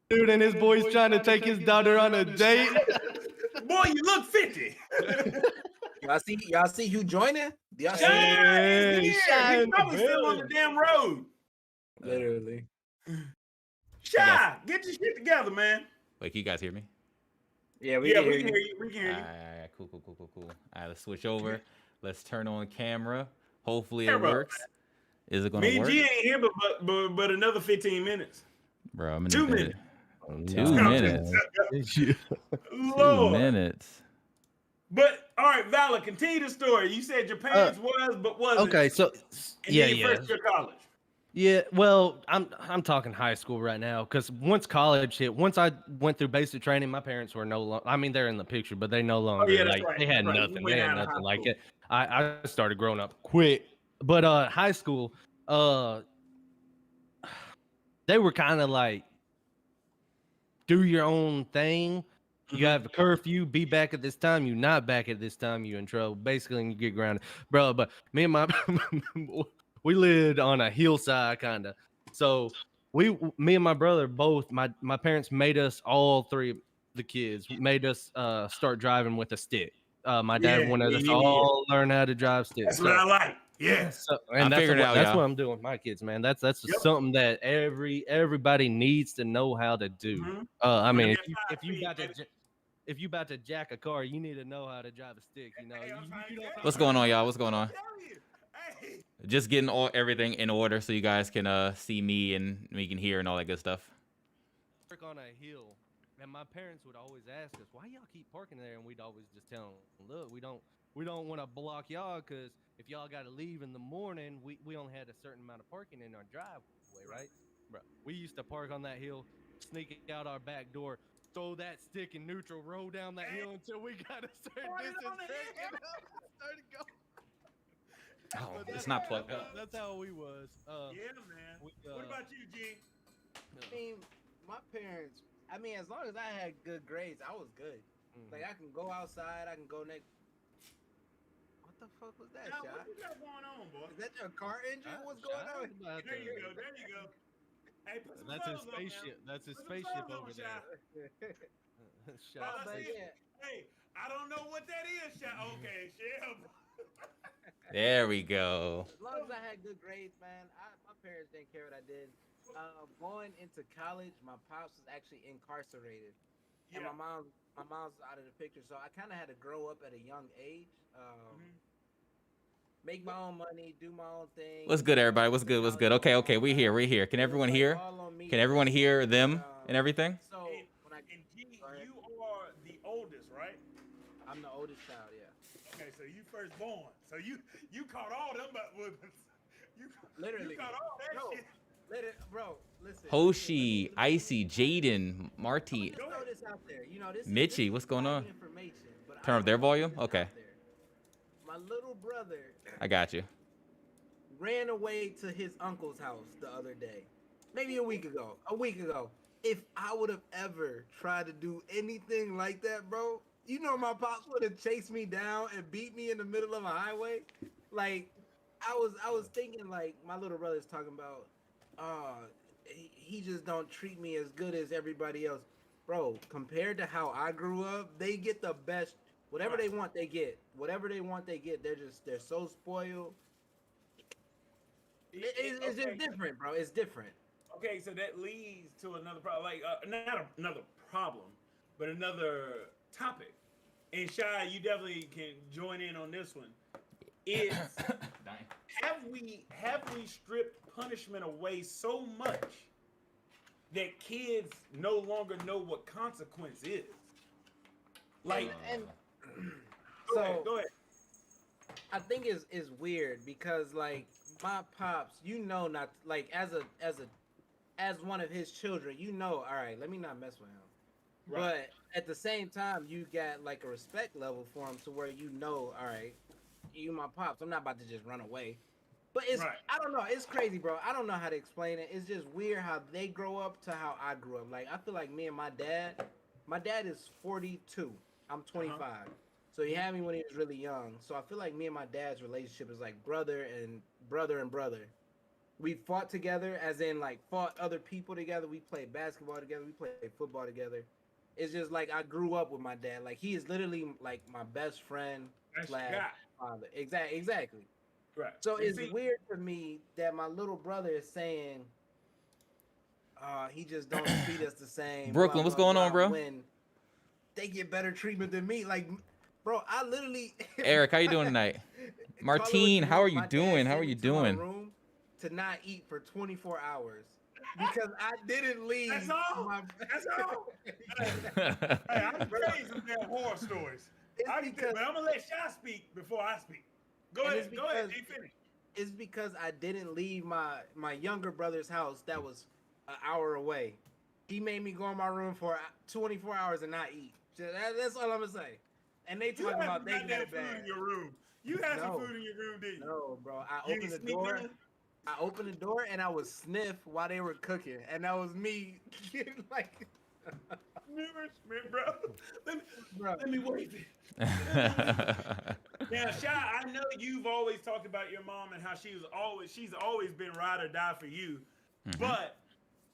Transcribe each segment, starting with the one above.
Dude, and his boy's trying to take his daughter on a date. Boy, you look 50. Y'all see who joining? Y'all see? Shine is here. Shine He's probably still on the damn road. Literally. Shy, get your shit together, man. Wait, can you guys hear me? Yeah, We can hear you. We can hear you. All right, cool. All right, let's switch over. Let's turn on camera. Hopefully it works. Is it gonna Me and work? G ain't here, but another 15 minutes. Bro, I'm in 2 the minutes. 2 minutes. 2 Lord. minutes. But all right, Valor, continue the story. You said your parents wasn't. Okay, so And then your first year college. Yeah, well, I'm talking high school right now because once college hit, once I went through basic training, my parents were no longer. I mean, they're in the picture, but they no longer that's right. they had That's right. nothing. You went They had out of nothing high like school. it. I started growing up quick, but high school, they were kind of like do your own thing. You have a curfew, be back at this time. You not back at this time, you in trouble. Basically, you get grounded, bro. But me and my we lived on a hillside, kind of. So me and my brother both. My parents made us all three, the kids made us start driving with a stick. My dad wanted us all learn how to drive sticks. That's what I like. Yes. So, and I figured it out, that's y'all. what I'm doing with my kids, man. That's something that everybody needs to know how to do. I mean, if you about to jack a car, you need to know how to drive a stick. You know. What's going on, y'all? What's going on? Hey. Just getting everything in order so you guys can see me and we can hear and all that good stuff. Park on a hill, and my parents would always ask us, "Why y'all keep parking there?" And we'd always just tell them, "Look, we don't want to block y'all because if y'all got to leave in the morning, we only had a certain amount of parking in our driveway, right? Bro, we used to park on that hill, sneak out our back door." Throw that stick in neutral, roll down that hill until we got a certain distance, crank it up, and started going. Oh, it's not plugged up. That's how we was. Yeah, man. What about you, G? I mean, my parents. I mean, as long as I had good grades, I was good. Like I can go outside, I can go next. What the fuck was that, Shot? What you got going on, boy? Is that your car engine? What's going on? There you go. Hey, put some That's his clothes on, spaceship. man. That's his Put some spaceship clothes over on, there. Shot. Hey, I don't know what that is, Shot. Okay, Shell. There we go. As long as I had good grades, man, my parents didn't care what I did. Going into college, my pops was actually incarcerated, and my mom's out of the picture. So I kind of had to grow up at a young age. Make my own money, do my own thing. What's good, everybody? What's good? Okay, we're here. Can everyone hear? Can everyone hear them and everything? So And G, you are the oldest, right? I'm the oldest child, yeah. Okay, so you firstborn. So you caught all them, but Literally you caught all that shit. Bro, listen. Hoshi, Icy, Jaden, Marty, Throw this out there. You know, this Mitchie, is what's going on? Information, but Turn up their volume? this Okay. out there. My little brother I got you. ran away to his uncle's house the other day. Maybe a week ago. If I would have ever tried to do anything like that, bro, you know my pops would have chased me down and beat me in the middle of a highway. Like, I was thinking, like, my little brother's talking about, he just don't treat me as good as everybody else. Bro, compared to how I grew up, they get the best. Whatever they want, they get. They're so spoiled. It's just different, bro. It's different. Okay, so that leads to another problem, like not another problem, but another topic. And Shy, you definitely can join in on this one. Is have we stripped punishment away so much that kids no longer know what consequence is? Like, Go ahead. I think it's weird because like my pops, not like as one of his children, all right, let me not mess with him. Right. But at the same time, you got like a respect level for him to where all right, you my pops, I'm not about to just run away. But it's I don't know, it's crazy, bro. I don't know how to explain it. It's just weird how they grow up to how I grew up. Like I feel like me and my dad is 42. I'm 25. So he had me when he was really young. So I feel like me and my dad's relationship is like brother and brother. We fought together, as in like fought other people together. We played basketball together. We played football together. It's just like I grew up with my dad. Like he is literally like my best friend slash father. Exactly. Right. So it's weird for me that my little brother is saying, he just don't treat us the same. Brooklyn, what's going on, bro? When they get better treatment than me, like, bro, I literally. Eric, how you doing tonight? Martine, how are you doing? How are you doing? Room to not eat for 24 hours because I didn't leave. That's all. That's all. Hey, I'm crazy with that horror stories. But I'm gonna let Shy speak before I speak. Go ahead. Go ahead. You finish. It's because I didn't leave my younger brother's house that was an hour away. He made me go in my room for 24 hours and not eat. That's all I'm gonna say. And they talking about they got it bad. Food in your room. You had some food in your room, didn't you? No, bro. I opened the door and I would sniff while they were cooking, and that was me getting like. Nourishment, bro. Let me wave it. Now, Shy, I know you've always talked about your mom and how she's always been ride or die for you. Mm-hmm. But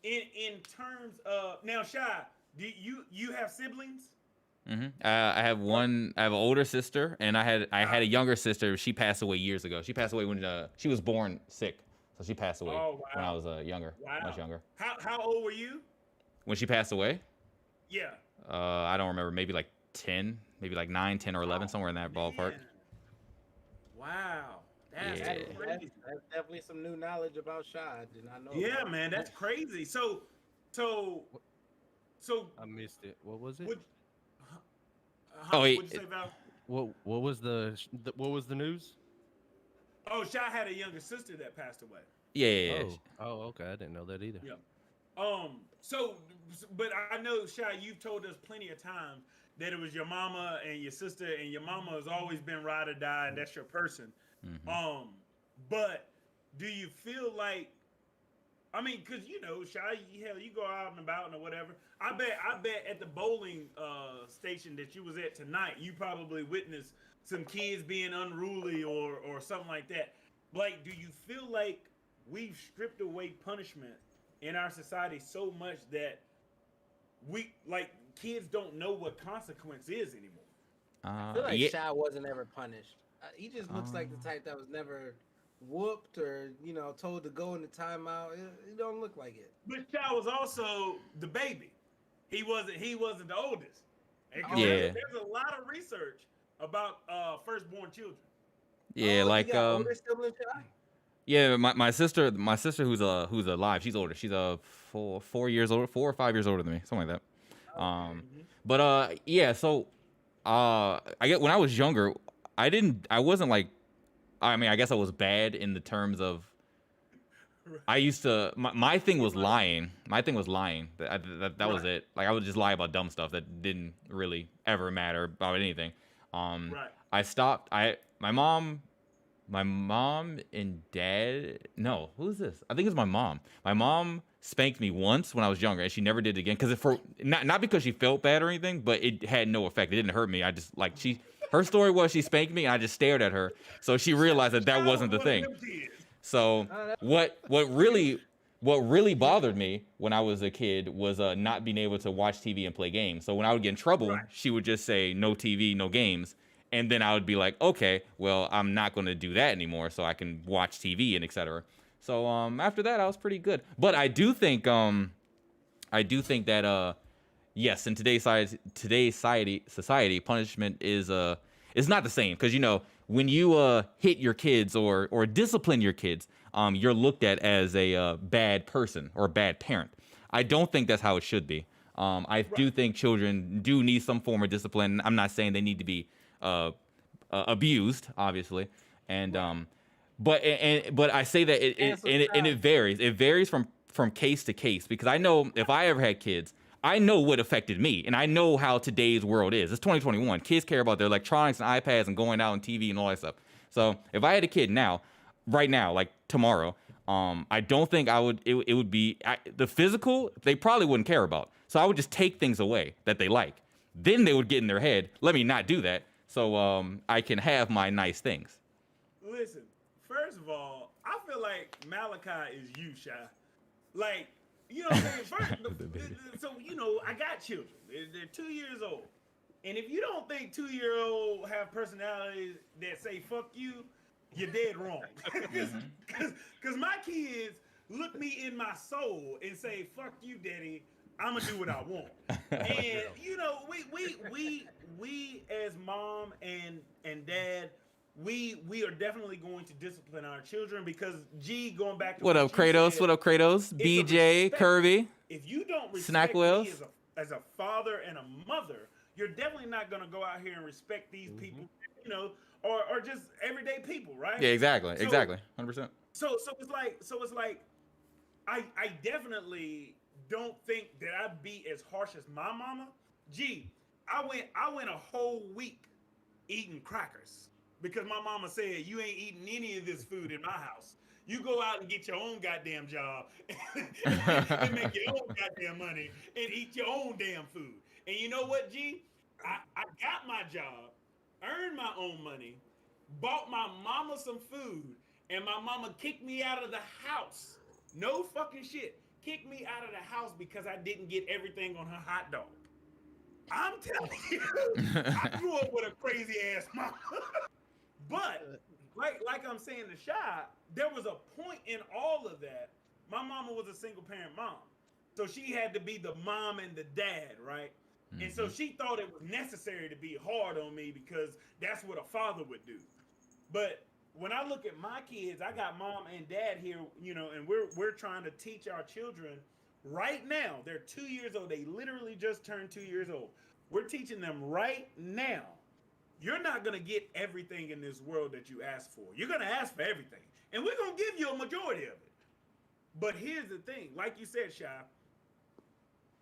in terms of now, Shy, do you have siblings? Mm-hmm. I have one. I have an older sister, and I had a younger sister. She passed away years ago. She passed away when she was born sick, so she passed away when I was younger, much younger. How old were you when she passed away? Yeah. I don't remember. Maybe like 10, maybe like 9, 10, or 11, somewhere in that ballpark. Wow. That's crazy. That's definitely some new knowledge about Shy. I did not know. Yeah, man, that's crazy. So I missed it. What was it? What'd you say, Val? What was the news? Oh, Shy had a younger sister that passed away. Yeah. Oh, okay. I didn't know that either. Yeah. So, but I know, Shy, you've told us plenty of times that it was your mama and your sister, and your mama has always been ride or die, and that's your person. Mm-hmm. But do you feel like, I mean, because Shy, hell, you go out and about and whatever. I bet at the bowling station that you was at tonight, you probably witnessed some kids being unruly or something like that. Like, do you feel like we've stripped away punishment in our society so much that kids don't know what consequence is anymore? I feel like Shy wasn't ever punished. He just looks like the type that was never whooped or told to go in the timeout. It don't look like it. But Shy was also the baby. He wasn't the oldest. Yeah. There's a lot of research about firstborn children. Yeah, like older sibling, Shy? Yeah, my sister who's alive, she's older. She's 4 or 5 years older than me, something like that. But yeah, so I get when I was younger, I wasn't like, I mean, I guess I was bad in the terms of I used to my thing was lying. My thing was lying. That was it. Like I would just lie about dumb stuff that didn't really ever matter about anything. I stopped. My mom and dad. No, who's this? I think it's my mom. My mom spanked me once when I was younger, and she never did it again. Because not because she felt bad or anything, but it had no effect. It didn't hurt me. I just her story was she spanked me, and I just stared at her. So she realized that wasn't the thing. So what really bothered me when I was a kid was not being able to watch TV and play games. So when I would get in trouble, she would just say no TV, no games. And then I would be like, okay, well, I'm not going to do that anymore so I can watch TV and etc. So after that, I was pretty good. But I do think that yes, in today's society, punishment is not the same because when you hit your kids or discipline your kids, you're looked at as a bad person or a bad parent. I don't think that's how it should be. I do think children do need some form of discipline. I'm not saying they need to be abused, obviously, and but I say that it varies. It varies from case to case because I know if I ever had kids, I know what affected me, and I know how today's world is. It's 2021. Kids care about their electronics and iPads and going out on TV and all that stuff. So if I had a kid right now, like tomorrow, I don't think I would. It would be the physical. They probably wouldn't care about. So I would just take things away that they like. Then they would get in their head. Let me not do that, so I can have my nice things. Listen, first of all, I feel like Malachi is you, Shy. Like, you know what I'm saying? First, so, you know, I got children. They're 2 years old. And if you don't think 2-year-old have personalities that say fuck you, you're dead wrong. Because my kids look me in my soul and say, fuck you, daddy, I'm going to do what I want. And, you know, we as mom and dad, we are definitely going to discipline our children because, going back to what up, Kratos? Said, what up, Kratos? BJ, Kirby, if you don't respect me as a father and a mother, you're definitely not going to go out here and respect these people, you know, or just everyday people, right? Yeah, exactly, 100%. So it's like, I definitely don't think that I'd be as harsh as my mama. I went a whole week eating crackers because my mama said you ain't eating any of this food in my house. You go out and get your own goddamn job and make your own goddamn money and eat your own damn food. And you know what, I got my job, earned my own money, bought my mama some food, and my mama kicked me out of the house. No fucking shit. Kicked me out of the house because I didn't get everything on her hot dog. I'm telling you, I grew up with a crazy ass mama. But like I'm saying to Shy, there was a point in all of that. My mama was a single parent mom. So she had to be the mom and the dad, right? And so she thought it was necessary to be hard on me because that's what a father would do. But when I look at my kids, I got mom and dad here, you know, and we're trying to teach our children right now. They're 2 years old. They literally just turned 2 years old. We're teaching them right now. You're not going to get everything in this world that you ask for. You're going to ask for everything. And we're going to give you a majority of it. But here's the thing. Like you said, Shy,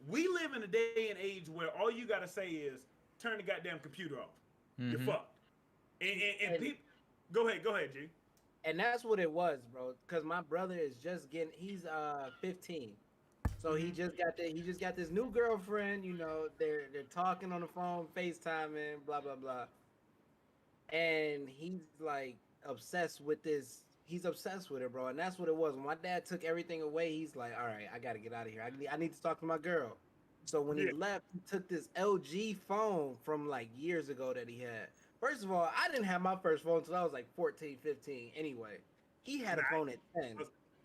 we live in a day and age where all you got to say is turn the goddamn computer off. You're fucked. And people... Go ahead, G. And that's what it was, bro. Because my brother is just he's 15. So he just got this new girlfriend, you know, they're talking on the phone, FaceTiming, blah, blah, blah. And he's like obsessed with this. He's obsessed with her, bro. And that's what it was. When my dad took everything away, he's like, all right, I got to get out of here. I need to talk to my girl. So when he left, he took this LG phone from like years ago that he had. First of all, I didn't have my first phone until I was like 14, 15 anyway. He had a phone at 10.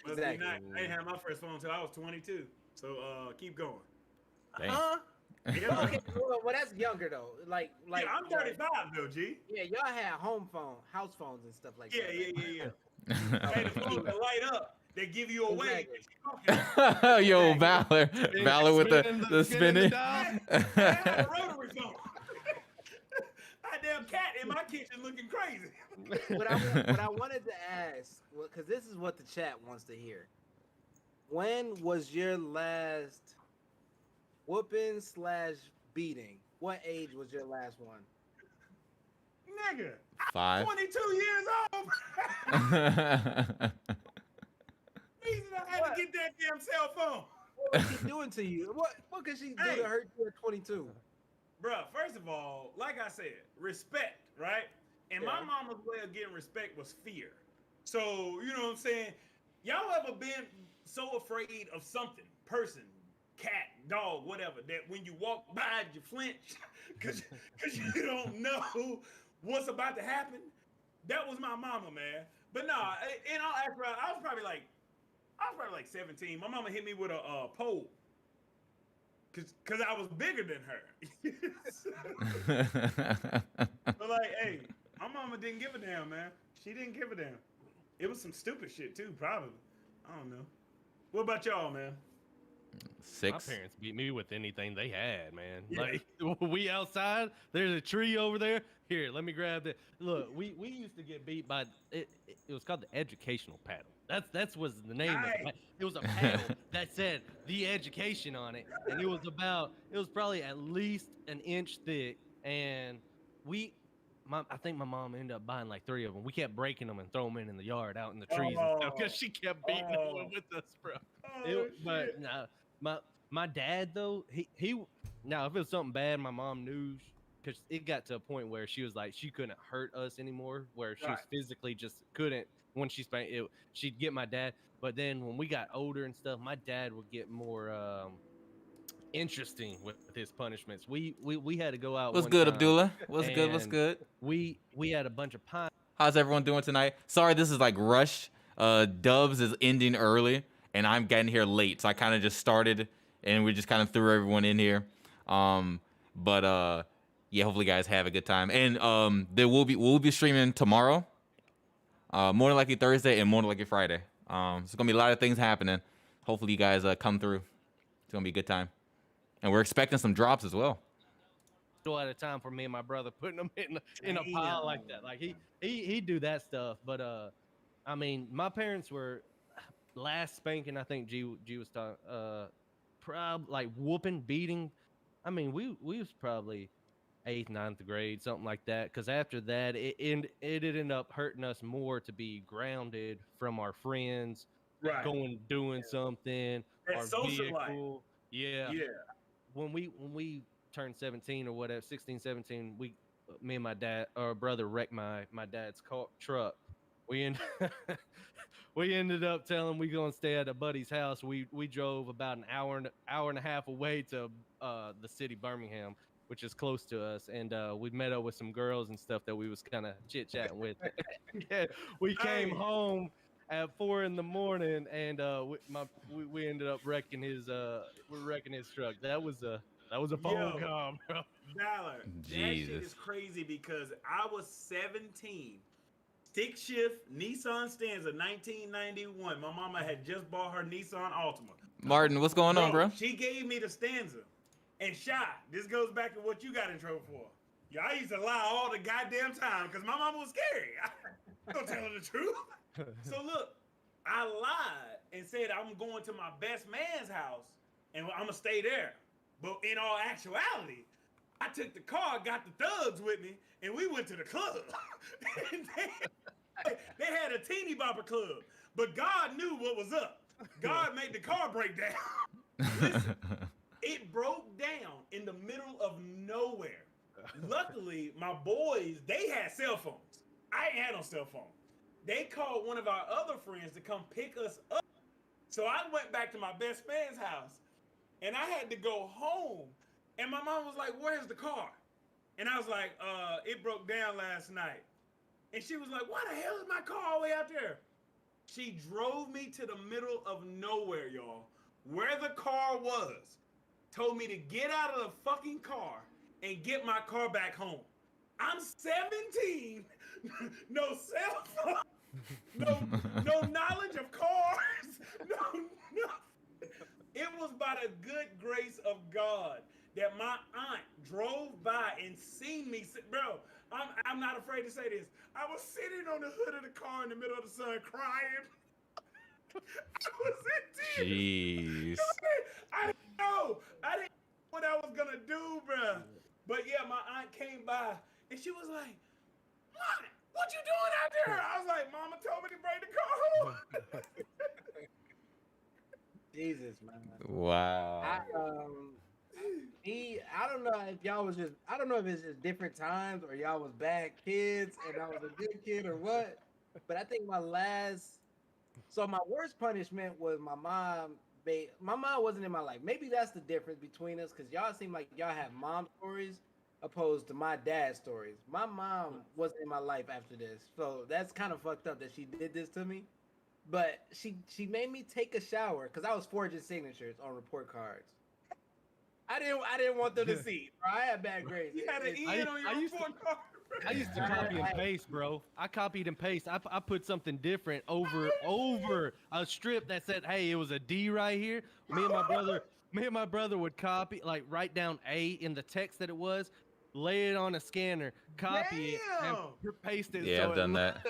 Exactly. I didn't have my first phone until I was 22. So keep going. Yeah, okay, well, that's younger though. Like yeah, I'm 35 though, G. Yeah, y'all had house phones and stuff like that. Yeah. Hey, the phones that light up, they give you away. Exactly. Yo, Valor with the spinning. I had a rotary phone. Damn cat in my kitchen looking crazy. What I wanted to ask, because this is what the chat wants to hear. When was your last whooping / beating? What age was your last one? Nigga, 5. 22 years old. Reason I had to get that damn cell phone. What was she doing to you? What could she do to hurt you at 22? Bruh, first of all, like I said, respect, right? And my mama's way of getting respect was fear. So, you know what I'm saying? Y'all ever been so afraid of something, person, cat, dog, whatever, that when you walk by, you flinch because you don't know what's about to happen? That was my mama, man. But nah, in all actuality, I was probably like 17. My mama hit me with a pole. Cause I was bigger than her. But like, hey, my mama didn't give a damn, man. She didn't give a damn. It was some stupid shit too, probably. I don't know. What about y'all, man? 6. My parents beat me with anything they had, man. Yeah. Like we outside, there's a tree over there. Here, let me grab that. Look, we used to get beat by it was called the educational paddle. That was the name of it. It was a paddle that said the education on it, and it was probably at least an inch thick. And I think my mom ended up buying like 3 of them. We kept breaking them and throwing them in the yard, out in the trees, and stuff, because she kept beating them with us, bro. But no, my dad though, he now if it was something bad, my mom knew because it got to a point where she was like she couldn't hurt us anymore, where she was Right. physically just couldn't. When she spanked it, she'd get my dad. But then when we got older and stuff, my dad would get more interesting with his punishments. We had to go out What's one good, time, Abdullah? What's good? What's and good? we had a bunch of pine. How's everyone doing tonight? Sorry, this is like rush. Dubs is ending early, and I'm getting here late, so I kind of just started, and we just kind of threw everyone in here. But yeah, hopefully you guys have a good time. And we'll be streaming tomorrow, more than likely Thursday, and more than likely Friday. So it's gonna be a lot of things happening. Hopefully you guys come through. It's gonna be a good time, and we're expecting some drops as well. At a time for me and my brother putting them in a pile like that. Like he do that stuff. But I mean, my parents were last spanking. I think G was talking. Like whooping, beating. I mean, we was probably 8th, 9th grade, something like that. Because after that, it ended up hurting us more to be grounded from our friends, Right. doing something. That Our social life. vehicle, yeah. Yeah. When we turned 17 or whatever, 16, 17, me and my dad or brother wrecked my dad's truck. We ended up telling him we gonna stay at a buddy's house. We drove about an hour and a half away to the city Birmingham, which is close to us, and we met up with some girls and stuff that we was kind of chit chatting with. Yeah, we came home at 4 in the morning, and we ended up wrecking his truck. That was a phone call, bro. Valor, that shit is crazy because I was 17. Stick shift Nissan Stanza 1991. My mama had just bought her Nissan Altima. Martin, what's going on, bro? She gave me the Stanza. And shot. This goes back to what you got in trouble for. Y'all used to lie all the goddamn time because my mama was scary. I don't tell her the truth. So look, I lied and said I'm going to my best man's house and I'm gonna stay there. But in all actuality, I took the car, got the thugs with me, and we went to the club. And they had a teeny bopper club, but God knew what was up. God made the car break down. Listen, it broke down in the middle of nowhere. Luckily, my boys, they had cell phones. I ain't had no cell phone. They called one of our other friends to come pick us up. So I went back to my best man's house, and I had to go home. And my mom was like, "Where's the car?" And I was like, "It broke down last night." And she was like, "Why the hell is my car all the way out there?" She drove me to the middle of nowhere, y'all, where the car was. Told me to get out of the fucking car and get my car back home. I'm 17, no cell phone, no knowledge of cars, no. It was by the good grace of God that my aunt drove by and seen me. Bro, I'm not afraid to say this. I was sitting on the hood of the car in the middle of the sun crying. I was in tears. Jeez. I didn't know what I was gonna do, bro. But yeah, my aunt came by and she was like, "What you doing out there?" I was like, "Mama told me to bring the car home." Jesus, man. Wow. I don't know if y'all was just, I don't know if it's just different times or y'all was bad kids and I was a good kid or what. But I think my worst punishment was my mom. My mom wasn't in my life. Maybe that's the difference between us, because y'all seem like y'all have mom stories opposed to my dad stories. My mom wasn't in my life after this, so that's kind of fucked up that she did this to me. But she made me take a shower because I was forging signatures on report cards. I didn't want them to see. Bro. I had bad grades. You had an E on your report card. I used to copy and paste, bro. I copied and paste. I put something different over a strip that said, "Hey, it was a D right here." Me and my brother would copy, like write down A in the text that it was, lay it on a scanner, copy it, and paste it. Yeah, so I've done that.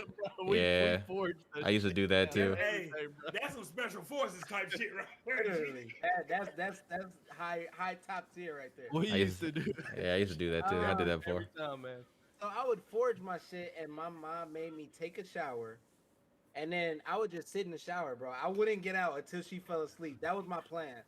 Yeah, I used to do that too. Hey, that's some special forces type shit right there. Literally. That's high top tier right there. We used to do that. Yeah, I used to do that too. I did that before. Every time, man. So I would forge my shit, and my mom made me take a shower, and then I would just sit in the shower, bro. I wouldn't get out until she fell asleep. That was my plan.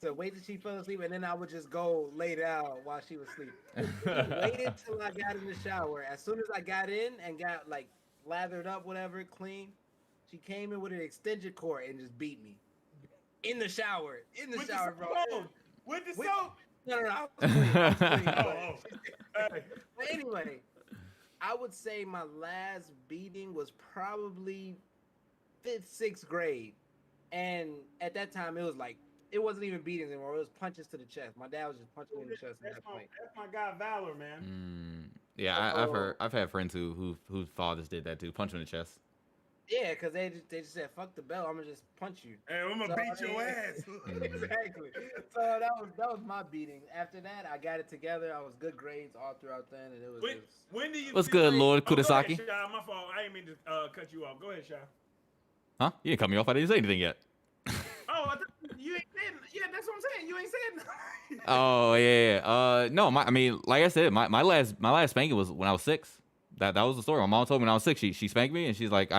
to wait till she fell asleep, and then I would just go lay down while she was asleep. She waited till I got in the shower. As soon as I got in and got like lathered up, whatever, clean, she came in with an extension cord and just beat me in the shower. In the shower, bro. With the soap. No, I was clean. I was clean. But anyway, I would say my last beating was probably 5th, 6th grade, and at that time it was like it wasn't even beatings anymore. It was punches to the chest. My dad was just punching me in the chest at that point. That's my guy Valor, man. Yeah, I've had friends whose fathers did that too, punch him in the chest. Yeah, because they just said, fuck the belt, I'm gonna just punch you. Hey, I'm gonna beat your ass. Exactly. So that was my beating. After that, I got it together. I was good grades all throughout then, and it was when do you What's good, Lord Kudasaki? Go ahead, Shy. My fault. I didn't mean to cut you off. Go ahead, Shy. Huh? You didn't cut me off. I didn't say anything yet. Oh, I thought you ain't said. Yeah, that's what I'm saying. You ain't said nothing. Oh yeah. No, I mean, like I said, my last spanking was when I was 6. That was the story. My mom told me when I was 6. She spanked me, and she's like,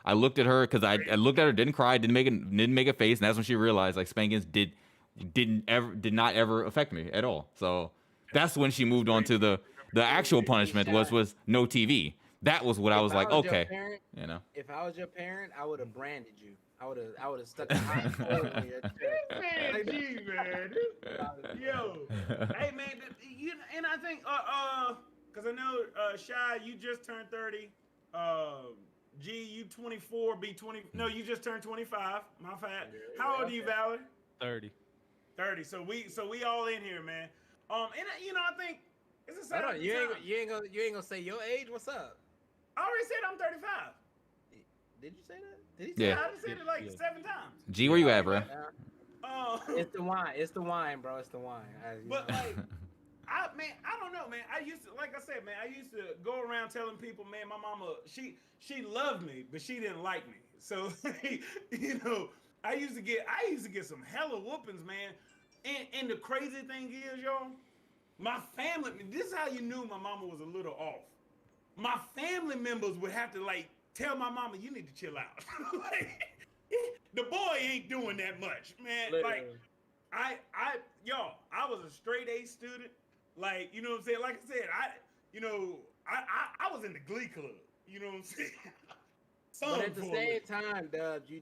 I looked at her because I looked at her, didn't cry, didn't make a face, and that's when she realized like spankings did not ever affect me at all. So that's when she moved on to the actual punishment was no TV. That was what I was like, okay, parent, you know. If I was your parent, I would have branded you. I would have stuck a hot cord in your chest. Gee, man. Yo, hey man, and I think because I know Shy, you just turned 30. G, you 24, be 20. No, you just turned 25. My bad. How old are you, Valor? 30. 30. So we all in here, man. And I think it's a sign. You ain't gonna say your age. What's up? I already said I'm 35. Did you say that? Did he say Yeah. that? I just said it like 7 times. G, where you at, bro? It's the wine. It's the wine, bro. It's the wine. But like, I don't know, man. I used to, like I said, man, I used to go around telling people, man, my mama, she loved me, but she didn't like me. So, I used to get some hella whoopings, man. And the crazy thing is, y'all, my family, this is how you knew my mama was a little off. My family members would have to like tell my mama, you need to chill out. Like, the boy ain't doing that much, man. Literally. Like, I was a straight A student. Like, you know what I'm saying? Like I said, I was in the Glee Club. You know what I'm saying? But at the same time, Dubs, you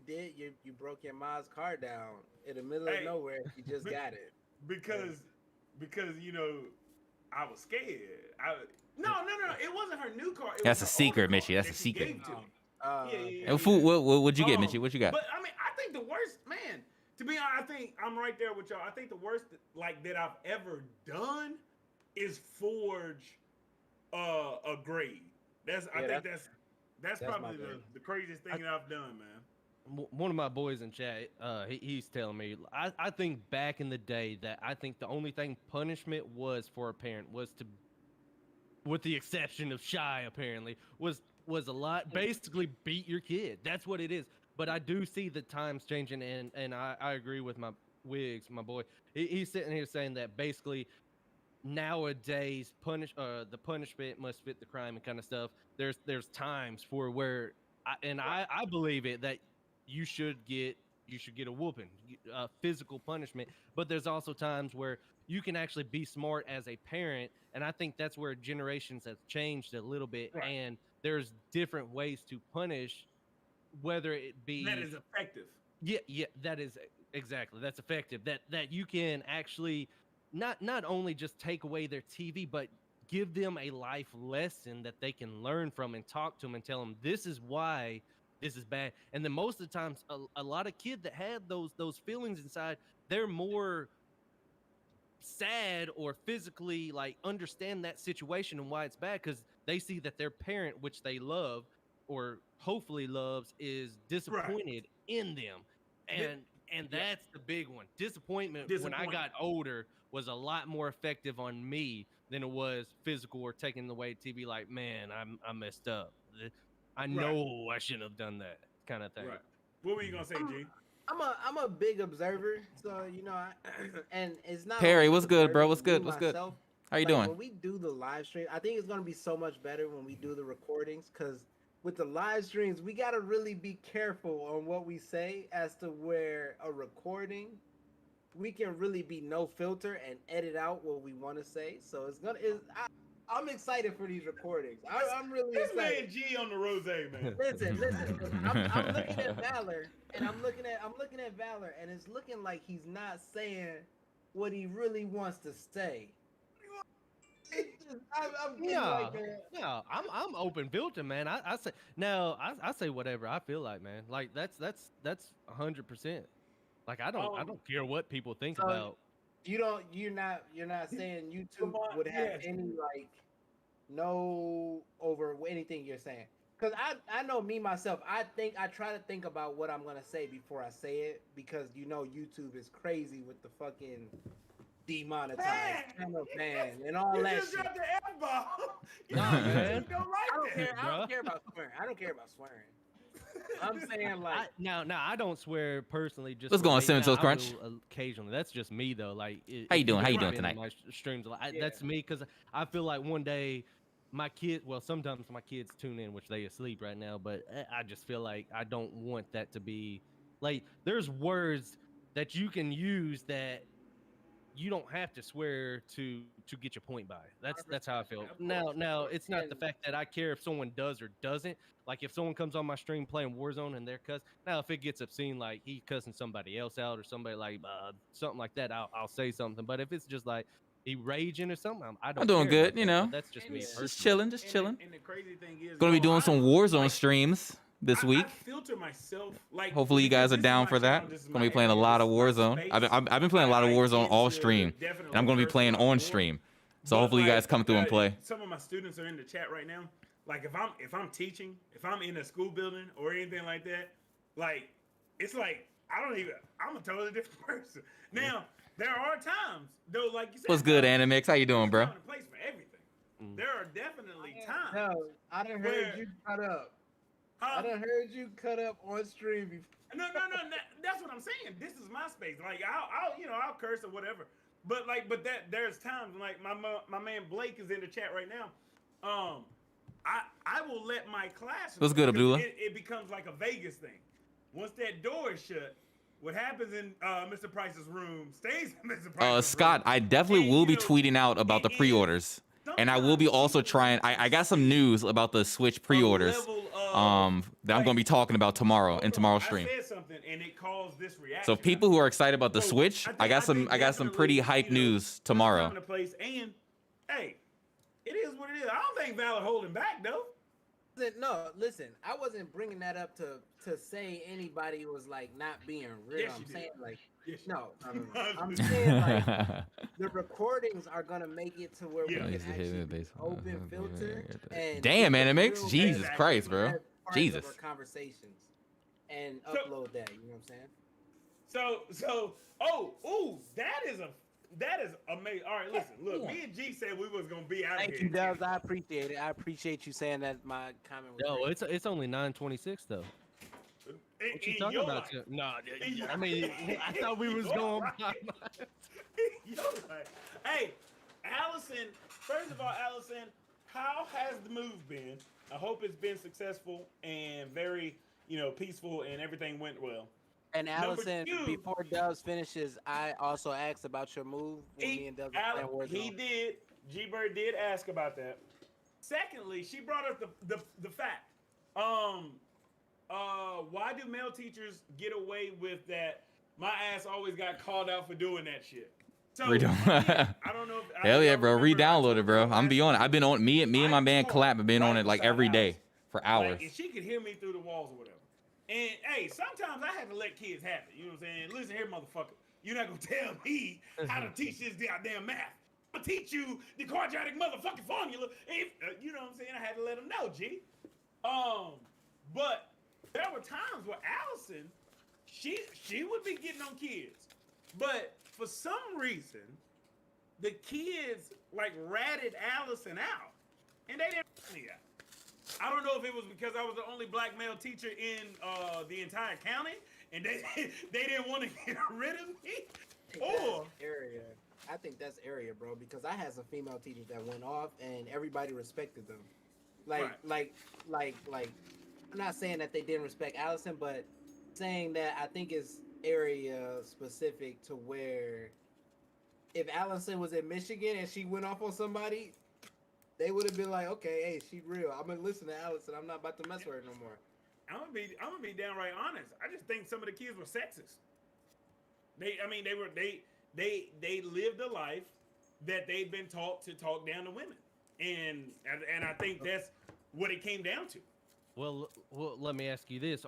broke your mom's car down in the middle of nowhere. You just got it because I was scared. No, it wasn't her new car. That's a secret, Mitchie. That's a secret. Yeah. What'd you get, Mitchie? What you got? But I mean, I think the worst, man. To be honest, I think I'm right there with y'all. I think the worst that I've ever done is forge a grade. That's probably the craziest thing that I've done, man. One of my boys in chat, he's telling me, I think back in the day that I think the only thing punishment was for a parent was to, with the exception of Shy apparently, was a lot, basically beat your kid. That's what it is. But I do see the times changing, and I agree with my Wiggs, my boy. He's sitting here saying that basically nowadays the punishment must fit the crime and kind of stuff. There's times for where I believe it that you should get a whooping, physical punishment, but there's also times where you can actually be smart as a parent, and I think that's where generations have changed a little bit, right. And there's different ways to punish, whether it be that is effective. Yeah, that is exactly, that's effective. That you can actually not only just take away their TV, but give them a life lesson that they can learn from and talk to them and tell them this is why this is bad. And then most of the times, a lot of kids that had those feelings inside, they're more sad or physically like understand that situation and why it's bad because they see that their parent, which they love or hopefully loves, is disappointed in them. And that's the big one. Disappointment when I got older was a lot more effective on me than it was physical or taking away TV. Like, man, I messed up. I know I shouldn't have done that kind of thing. Right. What were you gonna say, G? I'm a big observer, so and it's not. Perry, what's good, bro? What's good? What's good? How you doing? When we do the live stream, I think it's gonna be so much better when we do the recordings, because with the live streams, we gotta really be careful on what we say as to where a recording we can really be no filter and edit out what we want to say. So I'm excited for these recordings. I'm really excited. Man G on the rose, man. Listen. I'm looking at Valor, and I'm looking at Valor, and it's looking like he's not saying what he really wants to say. I'm getting like that. Yeah, I'm open filter, man. I say now I say whatever I feel like, man. Like that's 100%. Like I don't care what people think about. You're not saying YouTube would have any like no over anything you're saying. Because I know me myself, I try to think about what I'm gonna say before I say it, because YouTube is crazy with the fucking demonetized channel ban and all that shit. Dropped the F-bomb. Nah, man. I don't care about swearing. I don't care about swearing. I'm saying like I don't swear personally. Just let's go on Cinnamon Toast Crunch. Occasionally, that's just me though. Like, how you doing? How you doing tonight? My streams, that's me, because I feel like one day my kids. Well, sometimes my kids tune in, which they asleep right now. But I just feel like I don't want that to be like. There's words that you can use that you don't have to swear to get your point by. That's how I feel. Now it's not the fact that I care if someone does or doesn't. Like if someone comes on my stream playing Warzone and they're cuss. Now if it gets obscene, like he cussing somebody else out or somebody like something like that, I'll say something. But if it's just like he raging or something, I don't. I'm doing care good, you know. That's just me. Just chilling. And the crazy thing is, gonna be doing some Warzone streams this week. I filter myself. Like, hopefully you guys are down for that. Gonna be playing a lot of Warzone. I've been playing a lot of Warzone all stream, and I'm gonna be playing on stream. So hopefully you guys come through and play. Some of my students are in the chat right now. Like if I'm teaching, if I'm in a school building or anything like that, like it's like I'm a totally different person. Now there are times though, like you said. What's good, Animix? How you doing, bro? Place for everything. There are definitely times. No, I done heard you cut up. I done heard you cut up on stream before. No. That's what I'm saying. This is my space. Like I'll curse or whatever. But there's times like my man Blake is in the chat right now. I will let my class. What's good, Abdullah? It becomes like a Vegas thing. Once that door is shut, what happens in Mr. Price's room stays in Mr. Price's room. Scott, I definitely will be tweeting out about the pre-orders. And I will be also trying. I got some news about the Switch pre-orders that I'm going to be talking about tomorrow in tomorrow's stream. I said something and it caused this reaction. So people who are excited about the Switch, I got some pretty hype news tomorrow. And hey, it is what it is. I don't think Valor holding back though. No, listen, I wasn't bringing that up to say anybody was like not being real. Yes, I'm saying like yes, no. I'm saying like the recordings are gonna make it to where we can actually open filter and damn, Animix, Jesus Christ, bro, Jesus. Conversations and upload that. You know what I'm saying? So that is amazing. All right, listen, look, me and G said we was gonna be out here. Thank you, Dubs. I appreciate it. I appreciate you saying that. My comment was It's only 9:26 though. What you talking about? No, I mean, I thought we was going. Hey, Allison. First of all, Allison, how has the move been? I hope it's been successful and very, peaceful, and everything went well. And Allison, before Dubs finishes, I also asked about your move when me and Dubs were playing Warzone. He did. Gbird did ask about that. Secondly, she brought up the fact. Why do male teachers get away with that? My ass always got called out for doing that shit. So I don't know. Hell yeah, bro! Re-download it, bro. I'm be on it. I've been on me and my man Clap have been on it like every day for hours. Like, and she could hear me through the walls or whatever. And hey, sometimes I have to let kids have it. You know what I'm saying? Listen here, motherfucker. You're not gonna tell me how to teach this goddamn math. I'm gonna teach you the quadratic motherfucking formula. If you know what I'm saying, I had to let them know, G. But there were times where Allison, she would be getting on kids, but for some reason, the kids like ratted Allison out, and they didn't rat me out. I don't know if it was because I was the only black male teacher in the entire county, and they didn't want to get rid of me, or area. I think that's area, bro, because I had some female teachers that went off, and everybody respected them. Like, I'm not saying that they didn't respect Allison, but saying that I think area specific to where if Allison was in Michigan and she went off on somebody, they would have been like, okay, hey, she real. I'm gonna listen to Allison. I'm not about to mess with her no more. I'm gonna be downright honest. I just think some of the kids were sexist. They lived a life that they'd been taught to talk down to women, and I think that's what it came down to. Well, let me ask you this: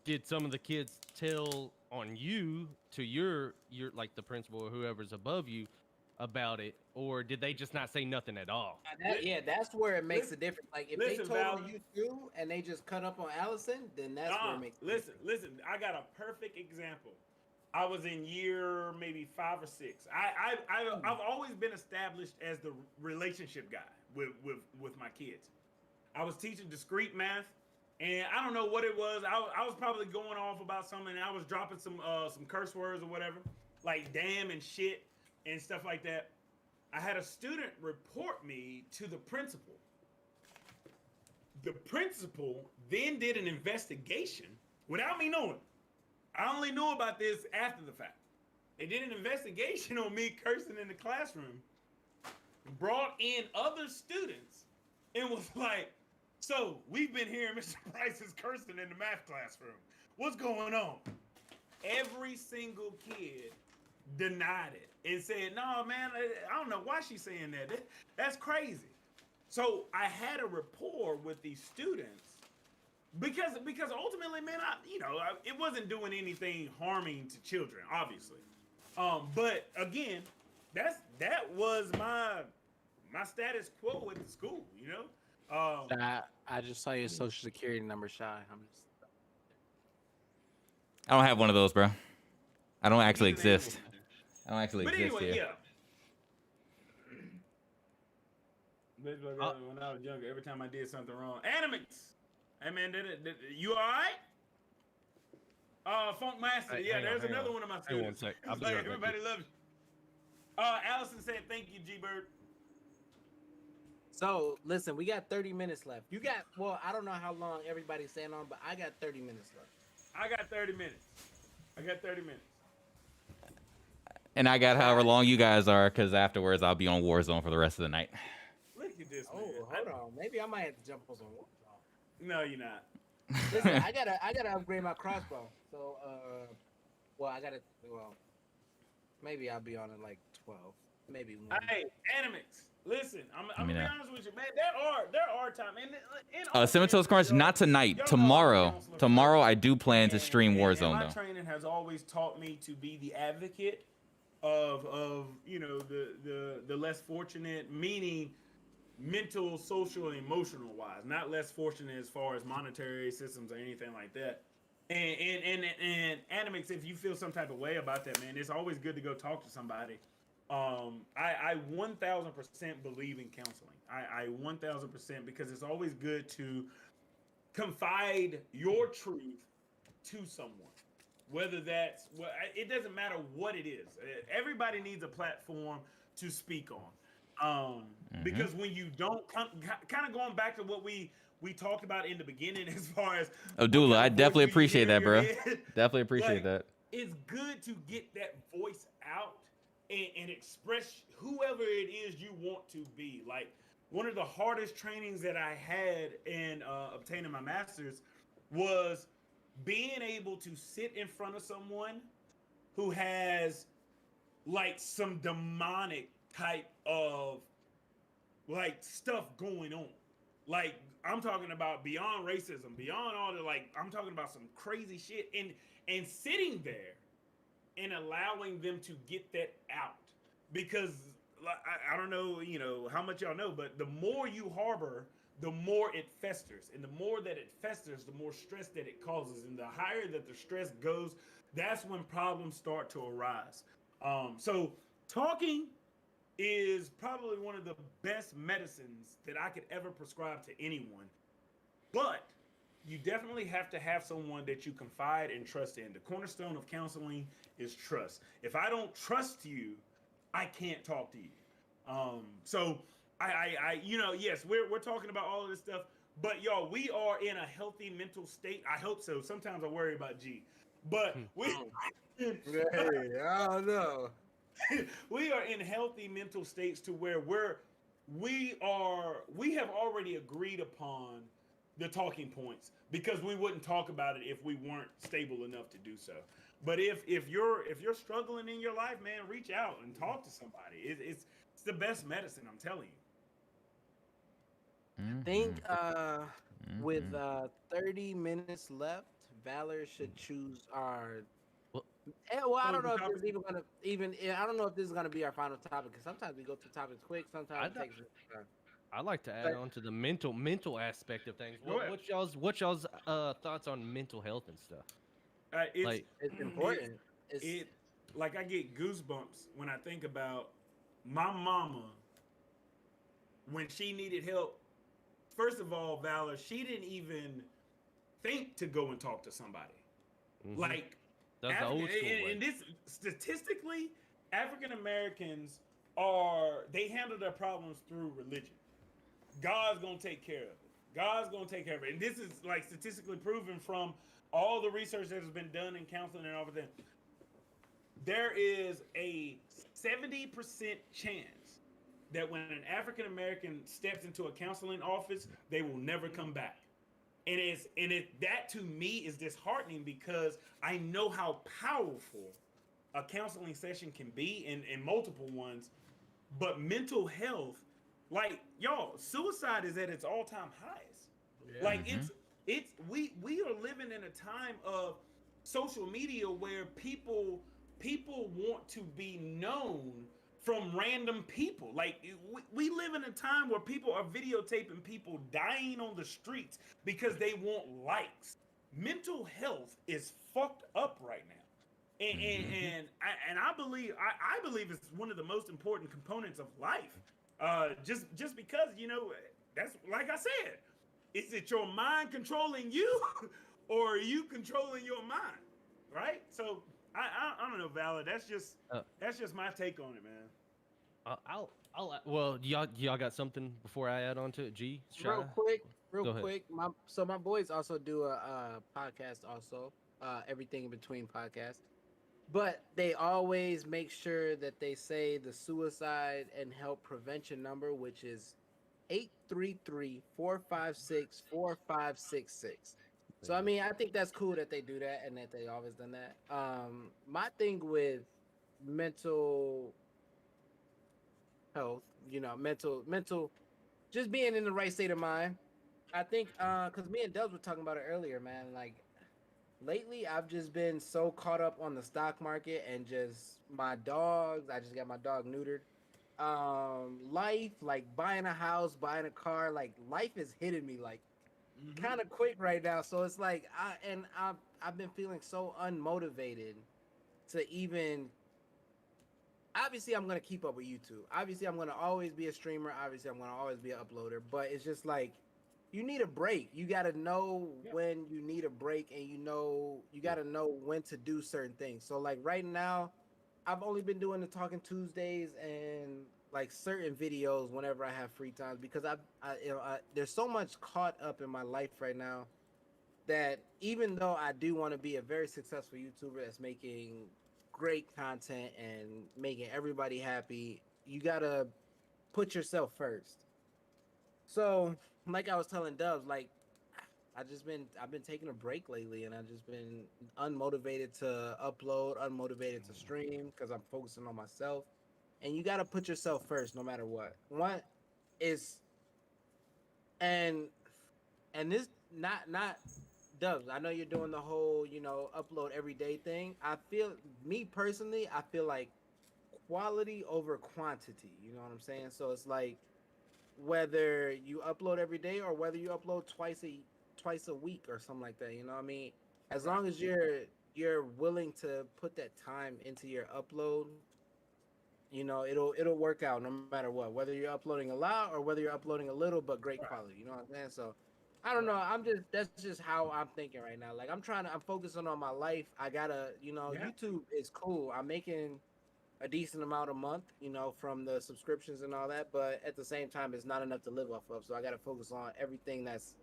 did some of the kids tell on you to your like the principal or whoever's above you about it, or did they just not say nothing at all? That's where it makes a difference. Like if they told Valor, you too, and they just cut up on Allison, then that's where it makes. Listen. I got a perfect example. I was in year maybe 5 or 6. I've always been established as the relationship guy with my kids. I was teaching discrete math, and I don't know what it was. I was probably going off about something, and I was dropping some curse words or whatever, like damn and shit and stuff like that. I had a student report me to the principal. The principal then did an investigation without me knowing. I only knew about this after the fact. They did an investigation on me cursing in the classroom, brought in other students, and was like, so we've been hearing Mr. Price is cursing in the math classroom. What's going on? Every single kid denied it and said, no, man, I don't know why she's saying that. That's crazy. So I had a rapport with these students because ultimately, man, it wasn't doing anything harming to children, obviously. But again, that was my status quo at the school, you know. I just saw your social security number, Shy. I don't have one of those, bro. I don't actually exist. I don't actually But exist anyway, here. Yeah. When I was younger, every time I did something wrong, Animix. Hey man, you all right? Funk Master. Hey, yeah, there's hang another on. one of my Hang on one students. sec. I'll It's be like right back. everybody loves you. Allison said, "Thank you, Gbird." So listen, we got 30 minutes left. You got I don't know how long everybody's staying on, but I got 30 minutes left. I got 30 minutes. And I got however long you guys are, because afterwards I'll be on Warzone for the rest of the night. Look at this. Oh, man. hold on. Maybe I might have to jump on some Warzone. No, you're not. Listen, I gotta upgrade my crossbow. So maybe I'll be on it like 12. Maybe 1. Hey, Animix. Listen, I'm gonna be honest with you, man. There are times. Cemetery Crunch, not tonight. Tomorrow I do plan to stream Warzone my though. training has always taught me to be the advocate of the less fortunate, meaning mental, social, and emotional wise, not less fortunate as far as monetary systems or anything like that. And Animix, if you feel some type of way about that, man, it's always good to go talk to somebody. I 1000% believe in counseling. I 1000%, because it's always good to confide your truth to someone, whether that's it doesn't matter what it is. Everybody needs a platform to speak on. Because when you don't kind of going back to what we talked about in the beginning, as far as Abdullah, I definitely appreciate that, bro. Definitely appreciate that. It's good to get that voice out and express whoever it is you want to be. Like, one of the hardest trainings that I had in obtaining my master's was being able to sit in front of someone who has like some demonic type of like stuff going on. Like, I'm talking about beyond racism, beyond all the, like, I'm talking about some crazy shit, and sitting there and allowing them to get that out. Because I don't know, how much y'all know, but the more you harbor, the more it festers. And the more that it festers, the more stress that it causes. And the higher that the stress goes, that's when problems start to arise. So talking is probably one of the best medicines that I could ever prescribe to anyone. But you definitely have to have someone that you confide and trust in. The cornerstone of counseling is trust. If I don't trust you, I can't talk to you. So I yes, we're talking about all of this stuff, but y'all, we are in a healthy mental state. I hope so. Sometimes I worry about G, But we Hey, I don't know. we are in healthy mental states to where we have already agreed upon the talking points because we wouldn't talk about it if we weren't stable enough to do so. But if you're struggling in your life, man, reach out and talk to somebody. It's the best medicine, I'm telling you. I think with Mhm. 30 minutes left, Valor should choose our. Well, Well, I don't Closing know if this topic. is even gonna even. I don't know if this is gonna be our final topic because sometimes we go through topics quick, sometimes I'd, it takes time. I'd like to add But on to the mental aspect of things. Go ahead. What's y'all's thoughts on mental health and stuff? It's Like, it's it important. It's it like I get goosebumps when I think about my mama when she needed help. First of all, Valor, she didn't even think to go and talk to somebody. mhm. Like That's the African, old school way. and this statistically, African Americans they handle their problems through religion. God's gonna take care of it. God's gonna take care of it. And this is like statistically proven from all the research that has been done in counseling and everything. There is a 70% chance that when an African American steps into a counseling office, they will never come back. That to me is disheartening because I know how powerful a counseling session can be in multiple ones, but mental health, like y'all, suicide is at its all-time highest. yeah. Like Mhm. we are living in a time of social media where people want to be known from random people. Like we live in a time where people are videotaping people dying on the streets because they want likes. Mental health is fucked up right now. And and, Mhm. and I believe it's one of the most important components of life. Just because that's like I said, is it your mind controlling you, or are you controlling your mind? Right. So I don't know, Valor. Uh, That's just my take on it, man. well, y'all got something before I add on to it? G, real Shy, quick, real go ahead. quick. My boys also do a podcast also. Everything in between podcasts. But they always make sure that they say the suicide and help prevention number, which is 833-456-4566. So I mean, I think that's cool that they do that and that they always done that. My thing with mental health, mental just being in the right state of mind. I think cuz me and Dubs were talking about it earlier, man, like lately I've just been so caught up on the stock market and just my dogs. I just got my dog neutered. Life, like buying a house, buying a car, like life is hitting me like Mm-hmm. kind of quick right now. So it's like I've been feeling so unmotivated to even. Obviously, I'm gonna keep up with YouTube. Obviously, I'm gonna always be a streamer. Obviously, I'm gonna always be an uploader. But it's just like you need a break. You gotta know Yeah. when you need a break, and you gotta know when to do certain things. So like right now, I've only been doing the Talking Tuesdays and like certain videos whenever I have free time because there's so much caught up in my life right now that even though I do want to be a very successful YouTuber that's making great content and making everybody happy, you gotta put yourself first. So, like I was telling Dubs, like I've been taking a break lately, and I've just been unmotivated to upload, unmotivated to stream because I'm focusing on myself. And you gotta put yourself first, no matter what. What is and this not Dubs, I know you're doing the whole, upload every day thing. I feel me personally, I feel like quality over quantity. You know what I'm saying? So it's like whether you upload every day or whether you upload twice a week or something like that. You know what I mean? As Right. long as you're willing to put that time into your upload, it'll work out no matter what. Whether you're uploading a lot or whether you're uploading a little but great Right. quality. You know what I'm saying? So I don't know. Right. That's just how I'm thinking right now. Like I'm focusing on my life. I gotta, Yeah. YouTube is cool. I'm making a decent amount a month, from the subscriptions and all that, but at the same time, it's not enough to live off of. So I gotta focus on everything that's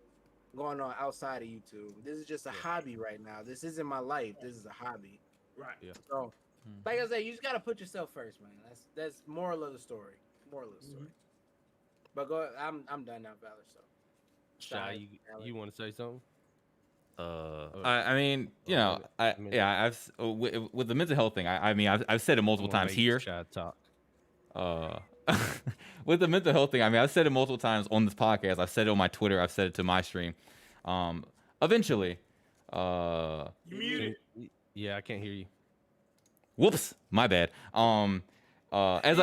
going on outside of YouTube. This is just a hobby right now. This isn't my life. This is a hobby. Right. Yeah. So, like I said, you just gotta put yourself first, man. That's moral of the story. Moral of the story. But go. I'm done now, Valor. So, Shy, you want to say something? I mean, you know, with the mental health thing, I mean, I've said it multiple times here. Shy talk. With the mental health thing, I mean, I've said it multiple times on this podcast. I've said it on my Twitter. I've said it to my stream. Eventually, You muted. Yeah, I can't hear you. whoops, my bad. As